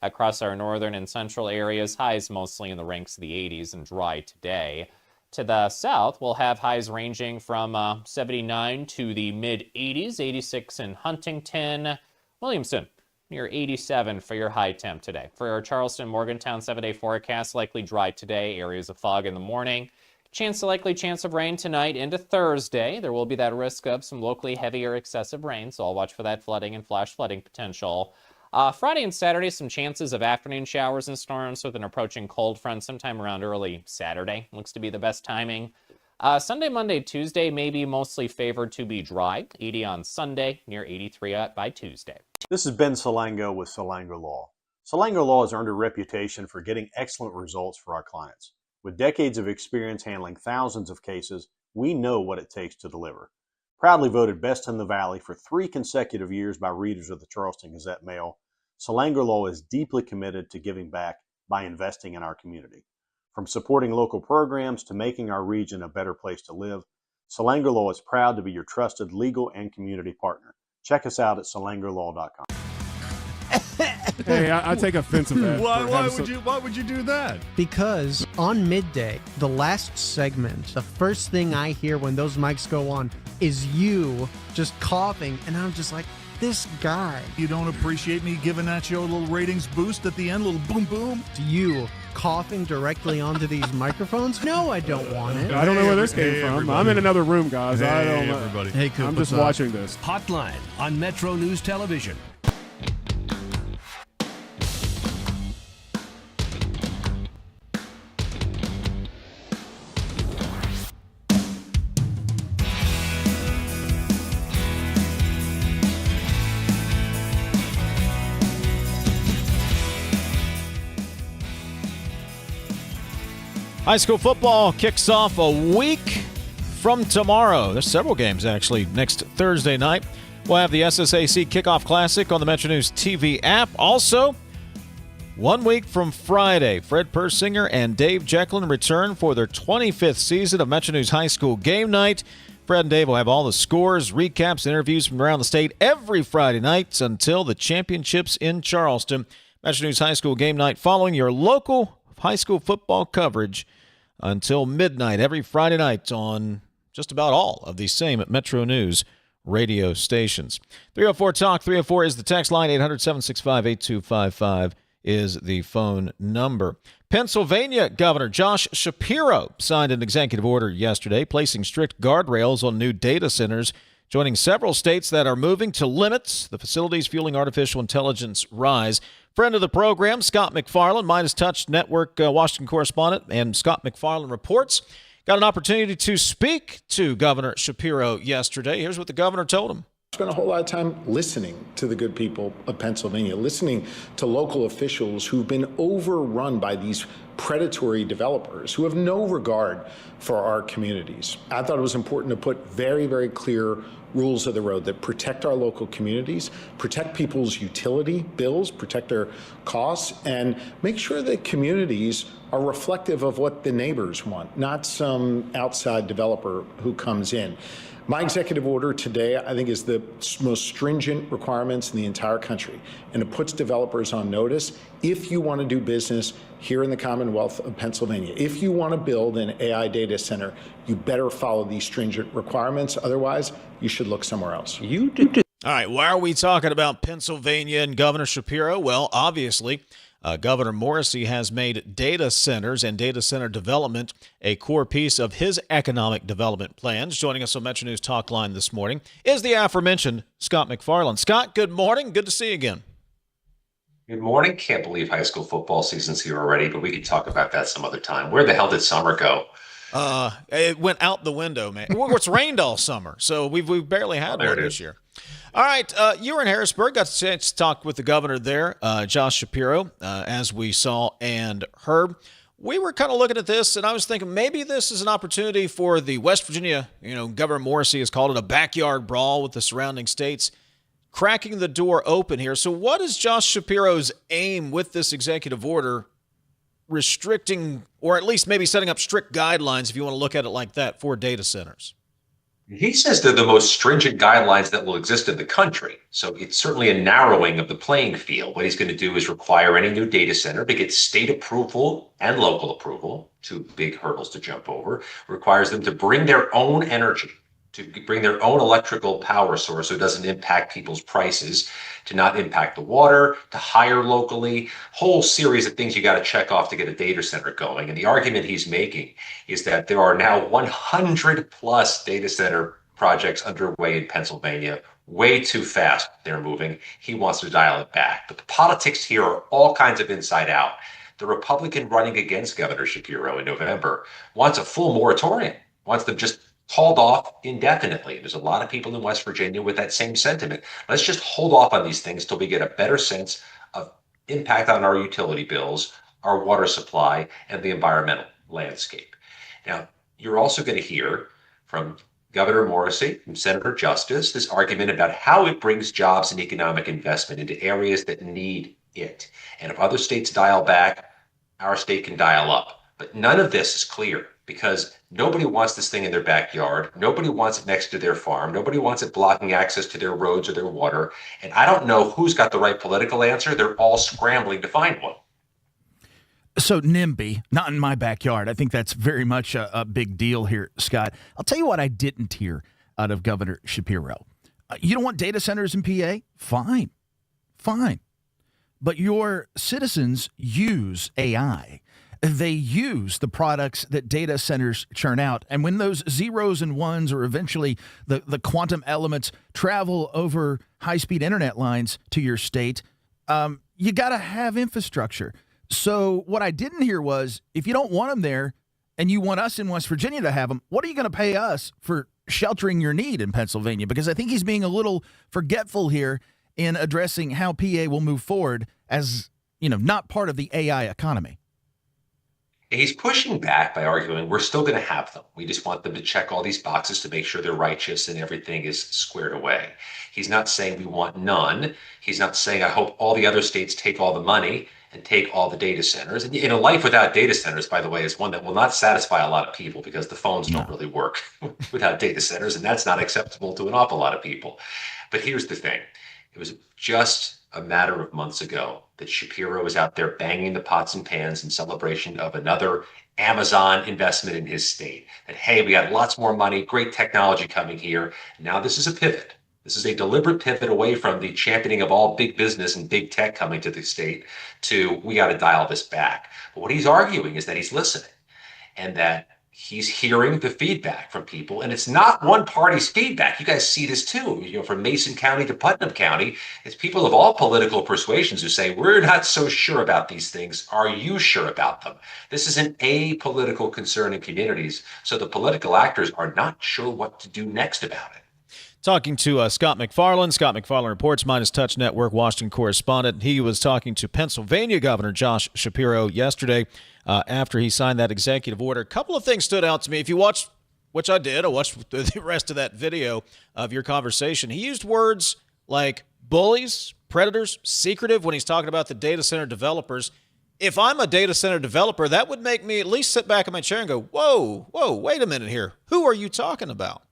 across our northern and central areas. Highs mostly in the ranks of the 80s and dry today. To the south, we'll have highs ranging from 79 to the mid-80s. 86 in Huntington. Williamson, near 87 for your high temp today. For our Charleston, Morgantown 7-day forecast, likely dry today. Areas of fog in the morning. Likely chance of rain tonight into Thursday. There will be that risk of some locally heavy or excessive rain, so I'll watch for that flooding and flash flooding potential. Friday and Saturday, some chances of afternoon showers and storms with an approaching cold front sometime around early Saturday. Looks to be the best timing. Sunday, Monday, Tuesday may be mostly favored to be dry. 80 on Sunday, near 83 by Tuesday. This is Ben Salango with Salango Law. Salango Law has earned a reputation for getting excellent results for our clients. With decades of experience handling thousands of cases, we know what it takes to deliver. Proudly voted Best in the Valley for 3 consecutive years by readers of the Charleston Gazette-Mail, Salango Law is deeply committed to giving back by investing in our community. From supporting local programs to making our region a better place to live, Salango Law is proud to be your trusted legal and community partner. Check us out at salangolaw.com. Hey, I take offense of that. Why would you do that? Because on midday, the last segment, the first thing I hear when those mics go on is you just coughing, and I'm just like, This guy. You don't appreciate me giving that show a little ratings boost at the end, a little boom boom? You coughing directly onto these microphones? No, I don't want it. I don't know where this came from. everybody. I'm in another room, guys. I don't know. everybody. Hey, Coop, I'm what's just up? watching this. Hotline on Metro News Television. High school football kicks off a week from tomorrow. There's several games, actually, next Thursday night. We'll have the SSAC Kickoff Classic on the MetroNews TV app. Also, 1 week from Friday, Fred Persinger and Dave Jecklin return for their 25th season of MetroNews High School Game Night. Fred and Dave will have all the scores, recaps, interviews from around the state every Friday night until the championships in Charleston. MetroNews High School Game Night following your local high school football coverage until midnight every Friday night on just about all of the same Metro News radio stations. 304 Talk 304 is the text line. 800-765-8255 is the phone number. Pennsylvania Governor Josh Shapiro signed an executive order yesterday placing strict guardrails on new data centers, joining several states that are moving to limit the facilities fueling artificial intelligence rise. Friend of the program, Scott MacFarlane, Midas Touch Network Washington correspondent, and Scott MacFarlane reports. Got an opportunity to speak to Governor Shapiro yesterday. Here's what the governor told him. Spent a whole lot of time listening to the good people of Pennsylvania, listening to local officials who've been overrun by these predatory developers who have no regard for our communities. I thought it was important to put very, very clear rules of the road that protect our local communities, protect people's utility bills, protect their costs, and make sure that communities are reflective of what the neighbors want, not some outside developer who comes in. My executive order today, I think, is the most stringent requirements in the entire country, and it puts developers on notice. If you want to do business here in the Commonwealth of Pennsylvania, if you want to build an AI data center, you better follow these stringent requirements. Otherwise, you should look somewhere else. All right, why are we talking about Pennsylvania and Governor Shapiro? Well, obviously, Governor Morrissey has made data centers and data center development a core piece of his economic development plans. Joining us on MetroNews Talkline this morning is the aforementioned Scott MacFarlane. Scott, good morning. Good to see you again. Good morning. Can't believe high school football season's here already, but we could talk about that some other time. Where the hell did summer go? It went out the window, man. Well, it's rained all summer, so we've barely had one this year. All right, you were in Harrisburg, got a chance to talk with the governor there, Josh Shapiro, as we saw and heard. We were kind of looking at this, and I was thinking maybe this is an opportunity for the West Virginia, Governor Morrissey has called it a backyard brawl with the surrounding states, cracking the door open here. So what is Josh Shapiro's aim with this executive order, restricting, or at least maybe setting up strict guidelines, if you want to look at it like that, for data centers? He says they're the most stringent guidelines that will exist in the country. So it's certainly a narrowing of the playing field. What he's going to do is require any new data center to get state approval and local approval, two big hurdles to jump over, requires them to bring their own energy, to bring their own electrical power source so it doesn't impact people's prices, to not impact the water, to hire locally, whole series of things you got to check off to get a data center going. And the argument he's making is that there are now 100 plus data center projects underway in Pennsylvania. Way too fast they're moving. He wants to dial it back. But the politics here are all kinds of inside out. The Republican running against Governor Shapiro in November wants a full moratorium, wants them just hauled off indefinitely. There's a lot of people in West Virginia with that same sentiment. Let's just hold off on these things till we get a better sense of impact on our utility bills, our water supply, and the environmental landscape. Now, you're also going to hear from Governor Morrissey, from Senator Justice, this argument about how it brings jobs and economic investment into areas that need it. And if other states dial back, our state can dial up. But none of this is clear, because nobody wants this thing in their backyard. Nobody wants it next to their farm. Nobody wants it blocking access to their roads or their water. And I don't know who's got the right political answer. They're all scrambling to find one. So NIMBY, not in my backyard. I think that's very much a big deal here, Scott. I'll tell you what I didn't hear out of Governor Shapiro. You don't want data centers in PA? Fine. Fine. But your citizens use AI. They use the products that data centers churn out. And when those zeros and ones or eventually the quantum elements travel over high-speed internet lines to your state, you got to have infrastructure. So what I didn't hear was, if you don't want them there and you want us in West Virginia to have them, what are you going to pay us for sheltering your need in Pennsylvania? Because I think he's being a little forgetful here in addressing how PA will move forward as, not part of the AI economy. He's pushing back by arguing we're still going to have them. We just want them to check all these boxes to make sure they're righteous and everything is squared away. He's not saying we want none. He's not saying I hope all the other states take all the money and take all the data centers. And a life without data centers, by the way, is one that will not satisfy a lot of people because the phones don't really work without data centers, and that's not acceptable to an awful lot of people. But here's the thing. It was just a matter of months ago that Shapiro was out there banging the pots and pans in celebration of another Amazon investment in his state. That, hey, we got lots more money, great technology coming here. Now this is a pivot. This is a deliberate pivot away from the championing of all big business and big tech coming to the state to we got to dial this back. But what he's arguing is that he's listening and that he's hearing the feedback from people. And it's not one party's feedback. You guys see this too, from Mason County to Putnam County. It's people of all political persuasions who say, we're not so sure about these things. Are you sure about them? This is an apolitical concern in communities. So the political actors are not sure what to do next about it. Talking to Scott MacFarlane. Scott MacFarlane reports, Midas Touch Network Washington correspondent. He was talking to Pennsylvania Governor Josh Shapiro yesterday after he signed that executive order. A couple of things stood out to me. If you watched, which I did, I watched the rest of that video of your conversation. He used words like bullies, predators, secretive when he's talking about the data center developers. If I'm a data center developer, that would make me at least sit back in my chair and go, whoa, wait a minute here. Who are you talking about?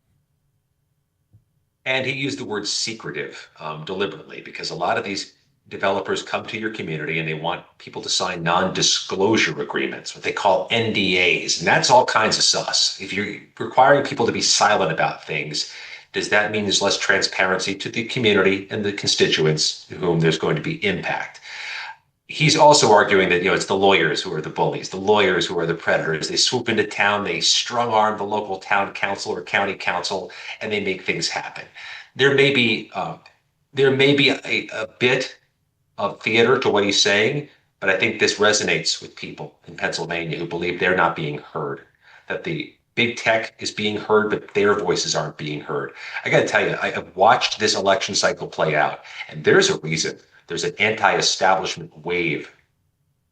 And he used the word secretive deliberately because a lot of these developers come to your community and they want people to sign non-disclosure agreements, what they call NDAs. And that's all kinds of sus. If you're requiring people to be silent about things, does that mean there's less transparency to the community and the constituents to whom there's going to be impact? He's also arguing that, it's the lawyers who are the bullies, the lawyers who are the predators. They swoop into town, they strong arm the local town council or county council, and they make things happen. There may be a bit of theater to what he's saying, but I think this resonates with people in Pennsylvania who believe they're not being heard, that the big tech is being heard, but their voices aren't being heard. I got to tell you, I've watched this election cycle play out, and there's a reason. There's an anti-establishment wave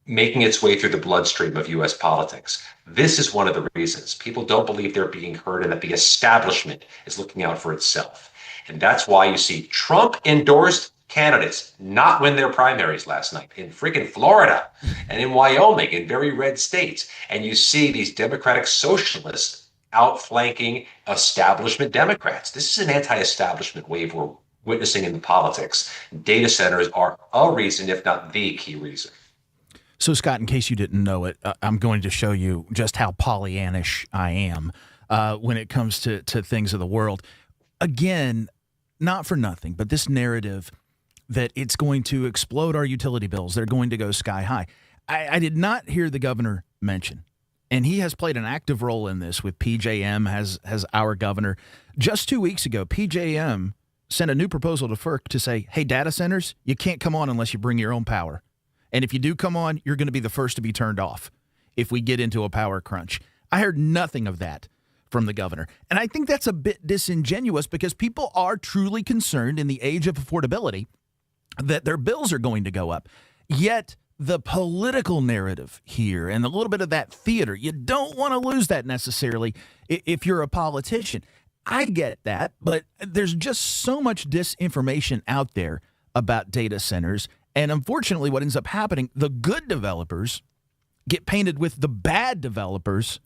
making its way through the bloodstream of U.S. politics. This is one of the reasons. People don't believe they're being heard and that the establishment is looking out for itself. And that's why you see Trump-endorsed candidates not win their primaries last night in freaking Florida and in Wyoming, in very red states. And you see these Democratic socialists outflanking establishment Democrats. This is an anti-establishment wave we're witnessing in the politics. Data centers are a reason, if not the key reason. So, Scott, in case you didn't know it, I'm going to show you just how Pollyannish I am when it comes to things of the world. Again, not for nothing, but this narrative that it's going to explode our utility bills, they're going to go sky high. I did not hear the governor mention, and he has played an active role in this with PJM as our governor. Just 2 weeks ago, PJM sent a new proposal to FERC to say, hey, data centers, you can't come on unless you bring your own power. And if you do come on, you're going to be the first to be turned off if we get into a power crunch. I heard nothing of that from the governor. And I think that's a bit disingenuous because people are truly concerned in the age of affordability that their bills are going to go up. Yet the political narrative here and a little bit of that theater, you don't want to lose that necessarily if you're a politician. I get that, but there's just so much disinformation out there about data centers. And unfortunately, what ends up happening, the good developers get painted with the bad developers.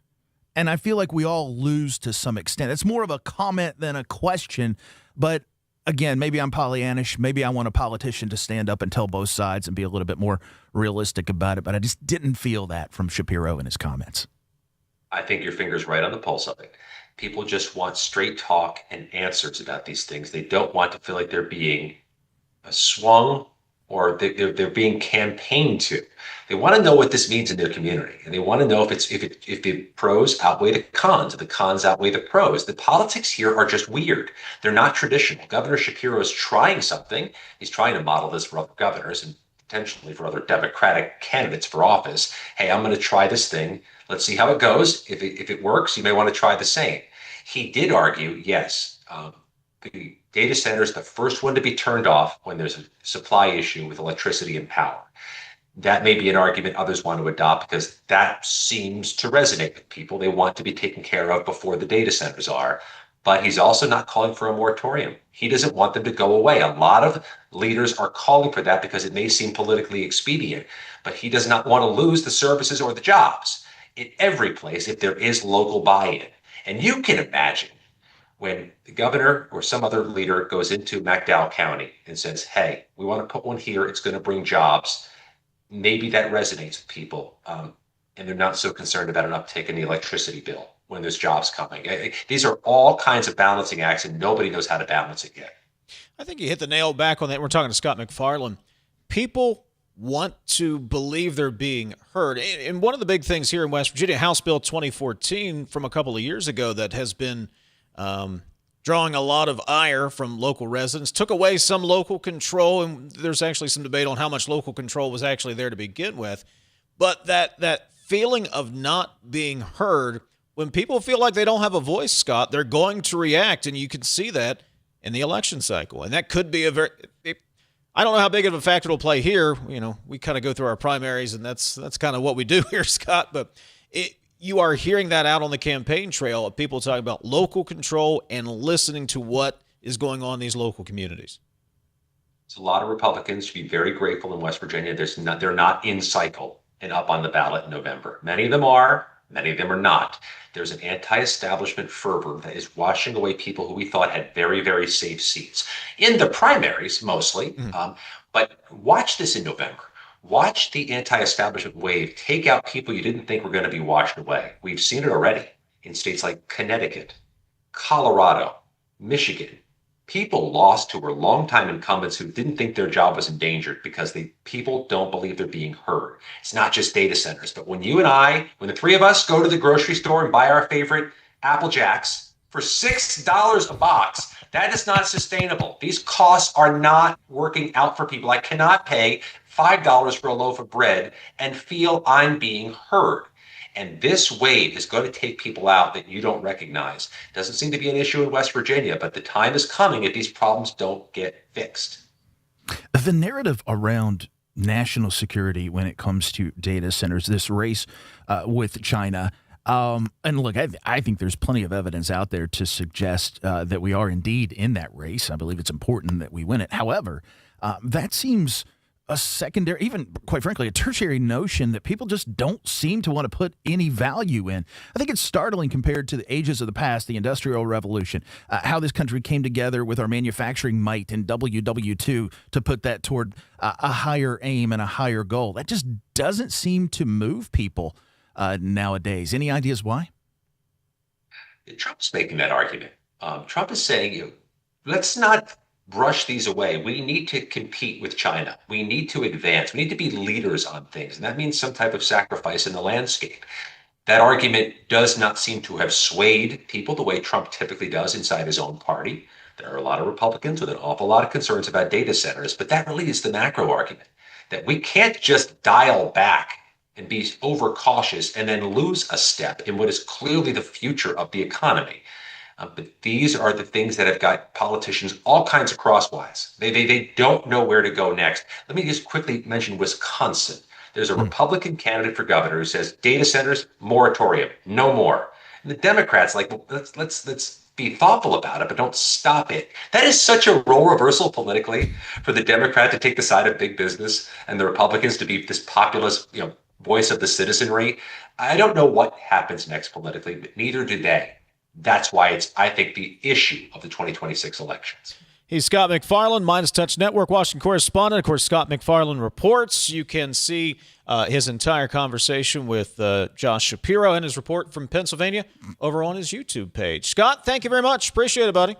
And I feel like we all lose to some extent. It's more of a comment than a question. But again, maybe I'm Pollyannish. Maybe I want a politician to stand up and tell both sides and be a little bit more realistic about it. But I just didn't feel that from Shapiro in his comments. I think your finger's right on the pulse of it. People just want straight talk and answers about these things. They don't want to feel like they're being swung or they're being campaigned to. They want to know what this means in their community, and they want to know if the pros outweigh the cons, if the cons outweigh the pros. The politics here are just weird. They're not traditional. Governor Shapiro is trying something. He's trying to model this for other governors and potentially for other Democratic candidates for office. Hey, I'm going to try this thing. Let's see how it goes. If it works, you may want to try the same. He did argue, yes, the data center is the first one to be turned off when there's a supply issue with electricity and power. That may be an argument others want to adopt because that seems to resonate with people. They want to be taken care of before the data centers are. But he's also not calling for a moratorium. He doesn't want them to go away. A lot of leaders are calling for that because it may seem politically expedient, but he does not want to lose the services or the jobs in every place if there is local buy-in. And you can imagine when the governor or some other leader goes into McDowell County and says, hey, we want to put one here, it's going to bring jobs. Maybe that resonates with people, and they're not so concerned about an uptick in the electricity bill when there's jobs coming. These are all kinds of balancing acts, and nobody knows how to balance it yet. I think you hit the nail back on that. We're talking to Scott MacFarlane. People want to believe they're being heard. And one of the big things here in West Virginia, House Bill 2014 from a couple of years ago that has been drawing a lot of ire from local residents, took away some local control, and there's actually some debate on how much local control was actually there to begin with. But that feeling of not being heard, when people feel like they don't have a voice, Scott, they're going to react, and you can see that in the election cycle. And that could be I don't know how big of a factor it'll play here. You know, we kind of go through our primaries, and that's kind of what we do here, Scott. But you are hearing that out on the campaign trail of people talking about local control and listening to what is going on in these local communities. It's a lot of Republicans should be very grateful in West Virginia. They're not in cycle and up on the ballot in November. Many of them are. Many of them are not. There's an anti-establishment fervor that is washing away people who we thought had very, very safe seats in the primaries mostly. But watch this in November. Watch the anti-establishment wave take out people you didn't think were going to be washed away. We've seen it already in states like Connecticut, Colorado, Michigan. People lost who were longtime incumbents who didn't think their job was endangered because people don't believe they're being heard. It's not just data centers, but when you and I, when the three of us go to the grocery store and buy our favorite Apple Jacks for $6 a box, that is not sustainable. These costs are not working out for people. I cannot pay $5 for a loaf of bread and feel I'm being heard. And this wave is going to take people out that you don't recognize. Doesn't seem to be an issue in West Virginia, but the time is coming if these problems don't get fixed. The narrative around national security when it comes to data centers, this race with China, and look, I think there's plenty of evidence out there to suggest that we are indeed in that race. I believe it's important that we win it. However, that seems a secondary, even quite frankly, a tertiary notion that people just don't seem to want to put any value in. I think it's startling compared to the ages of the past, the Industrial Revolution, how this country came together with our manufacturing might in WW2 to put that toward a higher aim and a higher goal. That just doesn't seem to move people nowadays. Any ideas why? Trump's making that argument. Trump is saying, let's not brush these away. We need to compete with China. We need to advance. We need to be leaders on things. And that means some type of sacrifice in the landscape. That argument does not seem to have swayed people the way Trump typically does inside his own party. There are a lot of Republicans with an awful lot of concerns about data centers, but that really is the macro argument, that we can't just dial back and be overcautious and then lose a step in what is clearly the future of the economy. But these are the things that have got politicians all kinds of crosswise. They don't know where to go next. Let me just quickly mention Wisconsin. There's a Republican candidate for governor who says data centers, moratorium, no more. And the Democrats like, well, let's be thoughtful about it, but don't stop it. That is such a role reversal politically for the Democrat to take the side of big business and the Republicans to be this populist, voice of the citizenry. I don't know what happens next politically, but neither do they. That's why it's, I think, the issue of the 2026 elections. He's Scott MacFarlane, Midas Touch Network Washington correspondent. Of course, Scott MacFarlane reports. You can see his entire conversation with Josh Shapiro and his report from Pennsylvania over on his YouTube page. Scott, thank you very much. Appreciate it, buddy.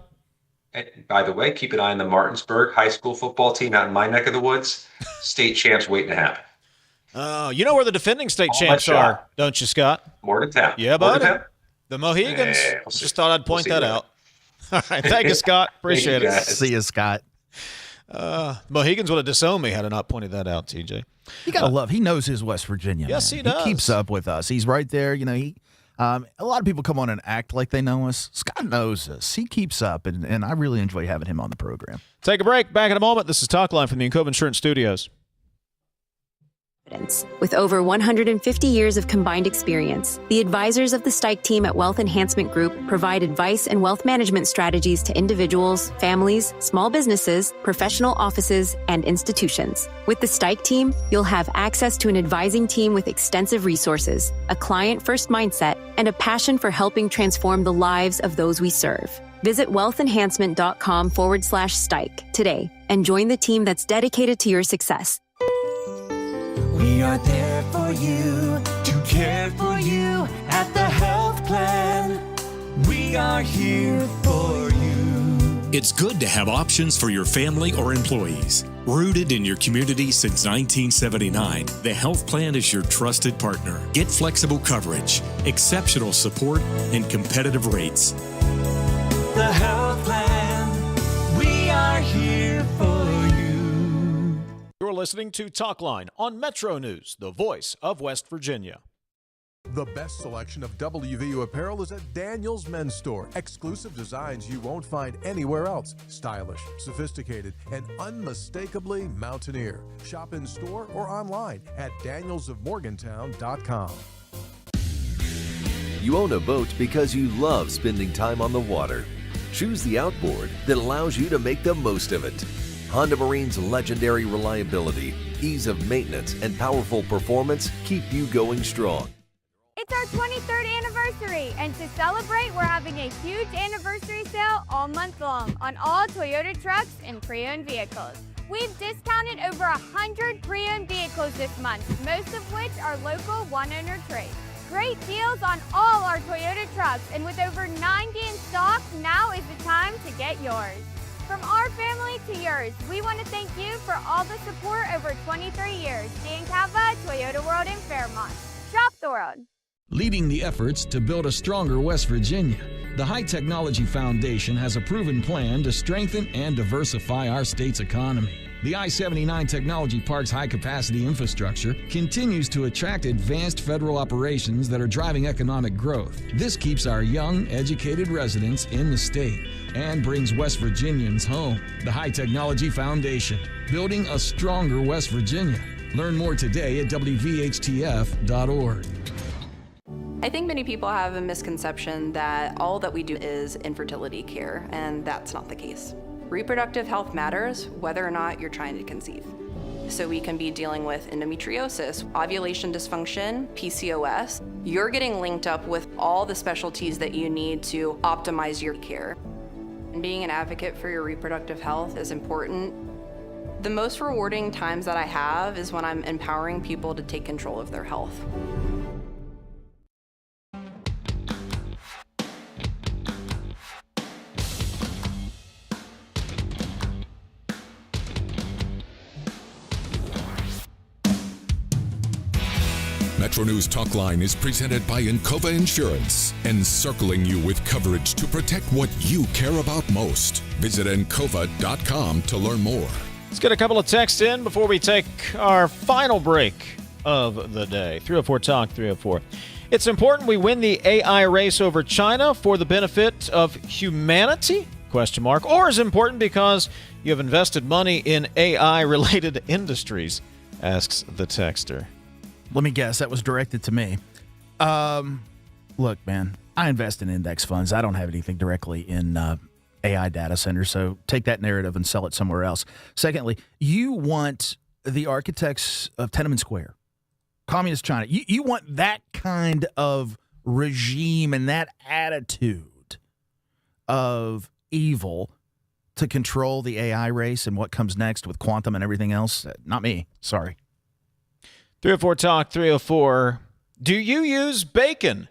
And by the way, keep an eye on the Martinsburg high school football team out in my neck of the woods. State champs waiting to happen. You know where the defending state champs are, don't you, Scott? Morgantown. Yeah, buddy. Morgantown. The Mohegans. Yeah, we'll Just thought I'd point that out. All right. Thank you, Scott. Appreciate it. See you, Scott. Mohegans would have disowned me had I not pointed that out, TJ. You got to love. He knows his West Virginia. Yes, man. he does. He keeps up with us. He's right there. You know, a lot of people come on and act like they know us. Scott knows us. He keeps up, and I really enjoy having him on the program. Take a break. Back in a moment. This is Talkline from the Encova Insurance Studios. With over 150 years of combined experience, the advisors of the Stike team at Wealth Enhancement Group provide advice and wealth management strategies to individuals, families, small businesses, professional offices, and institutions. With the Stike team, you'll have access to an advising team with extensive resources, a client-first mindset, and a passion for helping transform the lives of those we serve. Visit wealthenhancement.com/Stike today and join the team that's dedicated to your success. We are there for you, to care for you at the health plan. We are here for you. It's good to have options for your family or employees. Rooted in your community since 1979, the health plan is your trusted partner. Get flexible coverage, exceptional support, and competitive rates. The health plan, we are here for you. You're listening to Talkline on Metro News, the voice of West Virginia. The best selection of WVU apparel is at Daniel's Men's Store. Exclusive designs you won't find anywhere else. Stylish, sophisticated, and unmistakably mountaineer. Shop in store or online at danielsofmorgantown.com. You own a boat because you love spending time on the water. Choose the outboard that allows you to make the most of it. Honda Marine's legendary reliability, ease of maintenance, and powerful performance keep you going strong. It's our 23rd anniversary, and to celebrate, we're having a huge anniversary sale all month long on all Toyota trucks and pre-owned vehicles. We've discounted over 100 pre-owned vehicles this month, most of which are local one-owner trades. Great deals on all our Toyota trucks, and with over 90 in stock, now is the time to get yours. From our family to yours, we want to thank you for all the support over 23 years. Dan Cava, Toyota World in Fairmont. Shop the world. Leading the efforts to build a stronger West Virginia, the High Technology Foundation has a proven plan to strengthen and diversify our state's economy. The I-79 Technology Park's high-capacity infrastructure continues to attract advanced federal operations that are driving economic growth. This keeps our young, educated residents in the state and brings West Virginians home. The High Technology Foundation, building a stronger West Virginia. Learn more today at wvhtf.org. I think many people have a misconception that all that we do is infertility care, and that's not the case. Reproductive health matters whether or not you're trying to conceive. So we can be dealing with endometriosis, ovulation dysfunction, PCOS. You're getting linked up with all the specialties that you need to optimize your care. And being an advocate for your reproductive health is important. The most rewarding times that I have is when I'm empowering people to take control of their health. MetroNews Talkline is presented by Encova Insurance, encircling you with coverage to protect what you care about most. Visit Encova.com to learn more. Let's get a couple of texts in before we take our final break of the day. 304 Talk 304. It's important we win the AI race over China for the benefit of humanity? Question mark. Or is it important because you have invested money in AI-related industries? Asks the texter. Let me guess, that was directed to me. Look, man, I invest in index funds. I don't have anything directly in AI data centers, so take that narrative and sell it somewhere else. Secondly, you want the architects of Tiananmen Square, Communist China. You want that kind of regime and that attitude of evil to control the AI race and what comes next with quantum and everything else? Not me. Sorry. 304 Talk 304. Do you use bacon?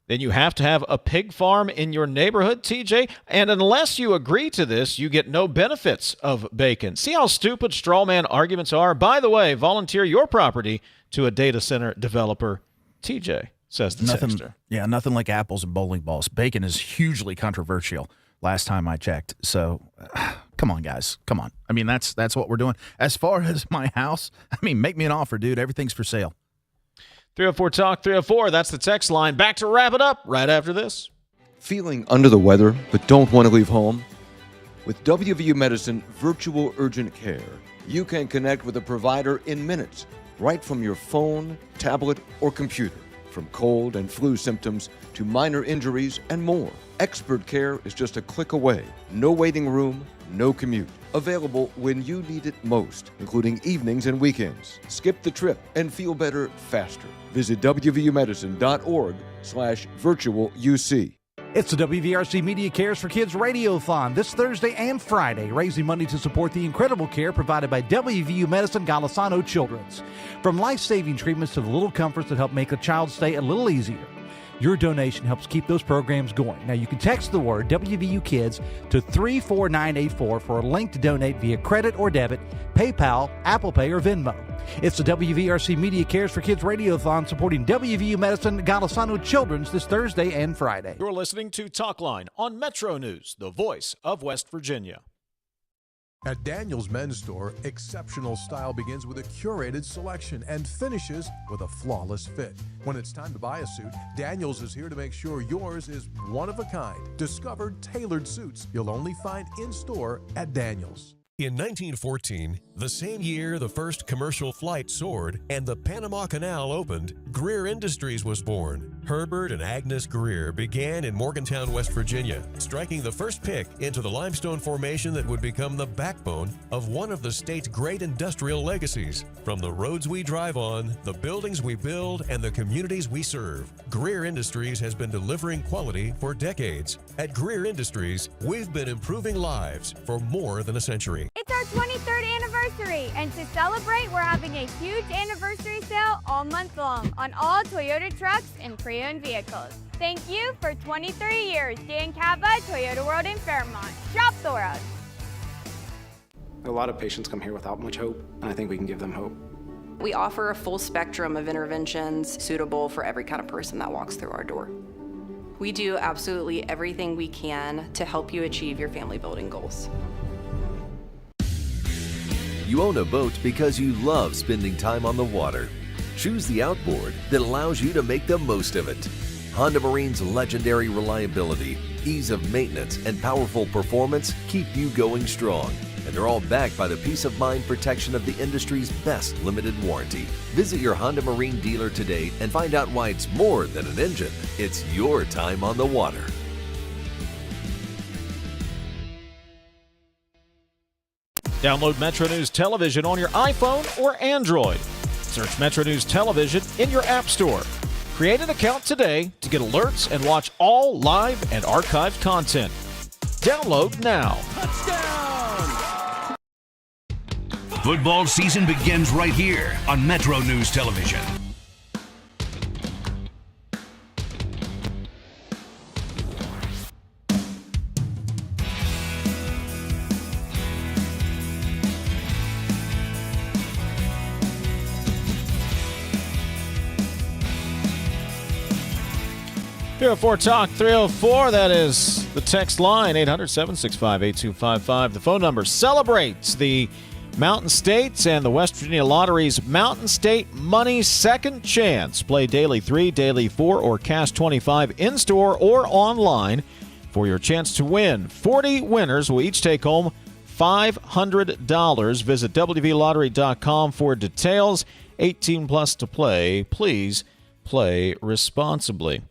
Then you have to have a pig farm in your neighborhood, TJ. And unless you agree to this, you get no benefits of bacon. See how stupid straw man arguments are? By the way, volunteer your property to a data center developer, TJ, says the texter. Yeah, nothing like apples and bowling balls. Bacon is hugely controversial last time I checked. So come on, guys. Come on. I mean, that's what we're doing. As far as my house, I mean, make me an offer, dude. Everything's for sale. 304 Talk 304. That's the text line. Back to wrap it up right after this. Feeling under the weather but don't want to leave home? With WVU Medicine Virtual Urgent Care, you can connect with a provider in minutes, right from your phone, tablet, or computer. From cold and flu symptoms to minor injuries and more. Expert care is just a click away. No waiting room, no commute. Available when you need it most, including evenings and weekends. Skip the trip and feel better faster. Visit wvumedicine.org/virtualuc. It's the WVRC Media Cares for Kids Radiothon this Thursday and Friday, raising money to support the incredible care provided by WVU Medicine Golisano Children's. From life-saving treatments to the little comforts that help make a child's stay a little easier. Your donation helps keep those programs going. Now, you can text the word WVU Kids to 34984 for a link to donate via credit or debit, PayPal, Apple Pay, or Venmo. It's the WVRC Media Cares for Kids Radiothon supporting WVU Medicine Golisano Children's this Thursday and Friday. You're listening to Talkline on Metro News, the voice of West Virginia. At Daniel's Men's Store, exceptional style begins with a curated selection and finishes with a flawless fit. When it's time to buy a suit, Daniel's is here to make sure yours is one of a kind. Discover tailored suits you'll only find in-store at Daniel's. In 1914, the same year the first commercial flight soared and the Panama Canal opened, Greer Industries was born. Herbert and Agnes Greer began in Morgantown, West Virginia, striking the first pick into the limestone formation that would become the backbone of one of the state's great industrial legacies. From the roads we drive on, the buildings we build, and the communities we serve, Greer Industries has been delivering quality for decades. At Greer Industries, we've been improving lives for more than a century. It's our 23rd anniversary, and to celebrate, we're having a huge anniversary sale all month long on all Toyota trucks and pre-owned vehicles. Thank you for 23 years, Dan Cava, Toyota World in Fairmont. Shop the world. A lot of patients come here without much hope, and I think we can give them hope. We offer a full spectrum of interventions suitable for every kind of person that walks through our door. We do absolutely everything we can to help you achieve your family building goals. You own a boat because you love spending time on the water. Choose the outboard that allows you to make the most of it. Honda Marine's legendary reliability, ease of maintenance, and powerful performance keep you going strong. And they're all backed by the peace of mind protection of the industry's best limited warranty. Visit your Honda Marine dealer today and find out why it's more than an engine. It's your time on the water. Download Metro News Television on your iPhone or Android. Search Metro News Television in your app store. Create an account today to get alerts and watch all live and archived content. Download now. Football season begins right here on Metro News Television. .304 Talk 304. That is the text line 800-765-8255. The phone number celebrates the Mountain States and the West Virginia Lottery's Mountain State Money Second Chance. Play Daily 3, Daily 4, or Cash 25 in-store or online for your chance to win. 40 winners will each take home $500. Visit WVLottery.com for details. 18 plus to play. Please play responsibly.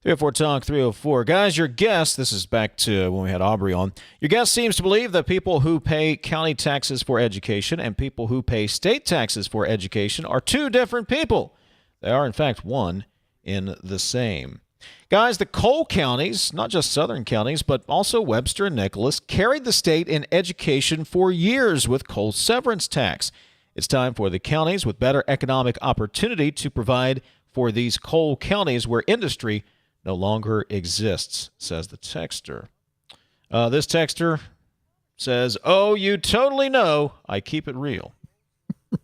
304 Talk 304. Guys, your guest, this is back to when we had Aubrey on. Your guest seems to believe that people who pay county taxes for education and people who pay state taxes for education are two different people. They are, in fact, one in the same. Guys, the coal counties, not just southern counties, but also Webster and Nicholas, carried the state in education for years with coal severance tax. It's time for the counties with better economic opportunity to provide for these coal counties where industry no longer exists, says the texter. This texter says, "Oh, you totally know I keep it real."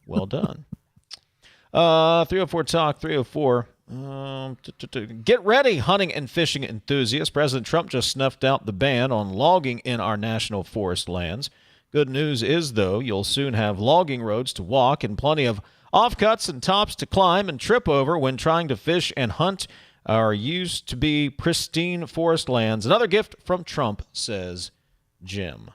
Well done. 304 Talk, 304. Get ready, hunting and fishing enthusiasts. President Trump just snuffed out the ban on logging in our national forest lands. Good news is, though, you'll soon have logging roads to walk and plenty of offcuts and tops to climb and trip over when trying to fish and hunt our used to be pristine forest lands. Another gift from Trump, says Jim.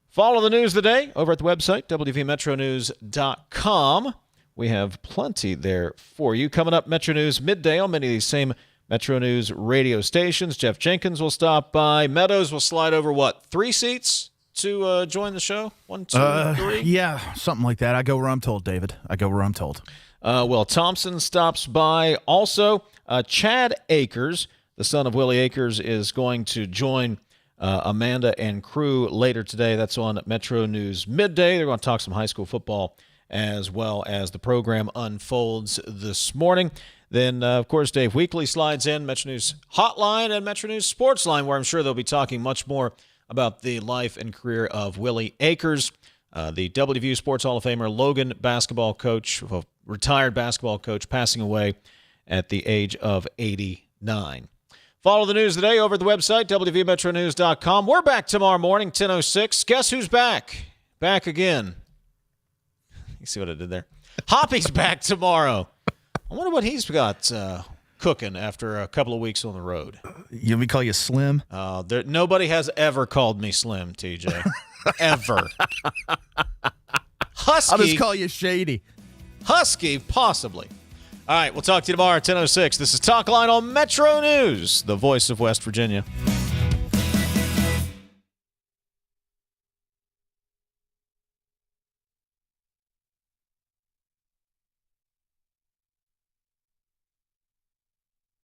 Follow the news of the day over at the website, wvmetronews.com. We have plenty there for you. Coming up, Metro News Midday on many of these same Metro News radio stations. Jeff Jenkins will stop by. Meadows will slide over, 3 seats to join the show? 1, 2, 3? Yeah, something like that. I go where I'm told, David. I go where I'm told. Well, Thompson stops by. Also, Chad Akers, the son of Willie Akers, is going to join Amanda and crew later today. That's on Metro News Midday. They're going to talk some high school football as well as the program unfolds this morning. Then, of course, Dave Weekly slides in, Metro News Hotline and Metro News Sports Line, where I'm sure they'll be talking much more about the life and career of Willie Akers, the WVU Sports Hall of Famer, Logan basketball coach, retired basketball coach, passing away at the age of 89. Follow the news today over at the website, wvmetronews.com. We're back tomorrow morning, 10:06. Guess who's back? Back again. You see what I did there? Hoppy's back tomorrow. I wonder what he's got cooking after a couple of weeks on the road. You want me to call you Slim? Nobody has ever called me Slim, TJ. Ever. Husky. I'll just call you Shady. Husky, possibly. All right, we'll talk to you tomorrow at 10:06. This is Talkline on Metro News, the voice of West Virginia.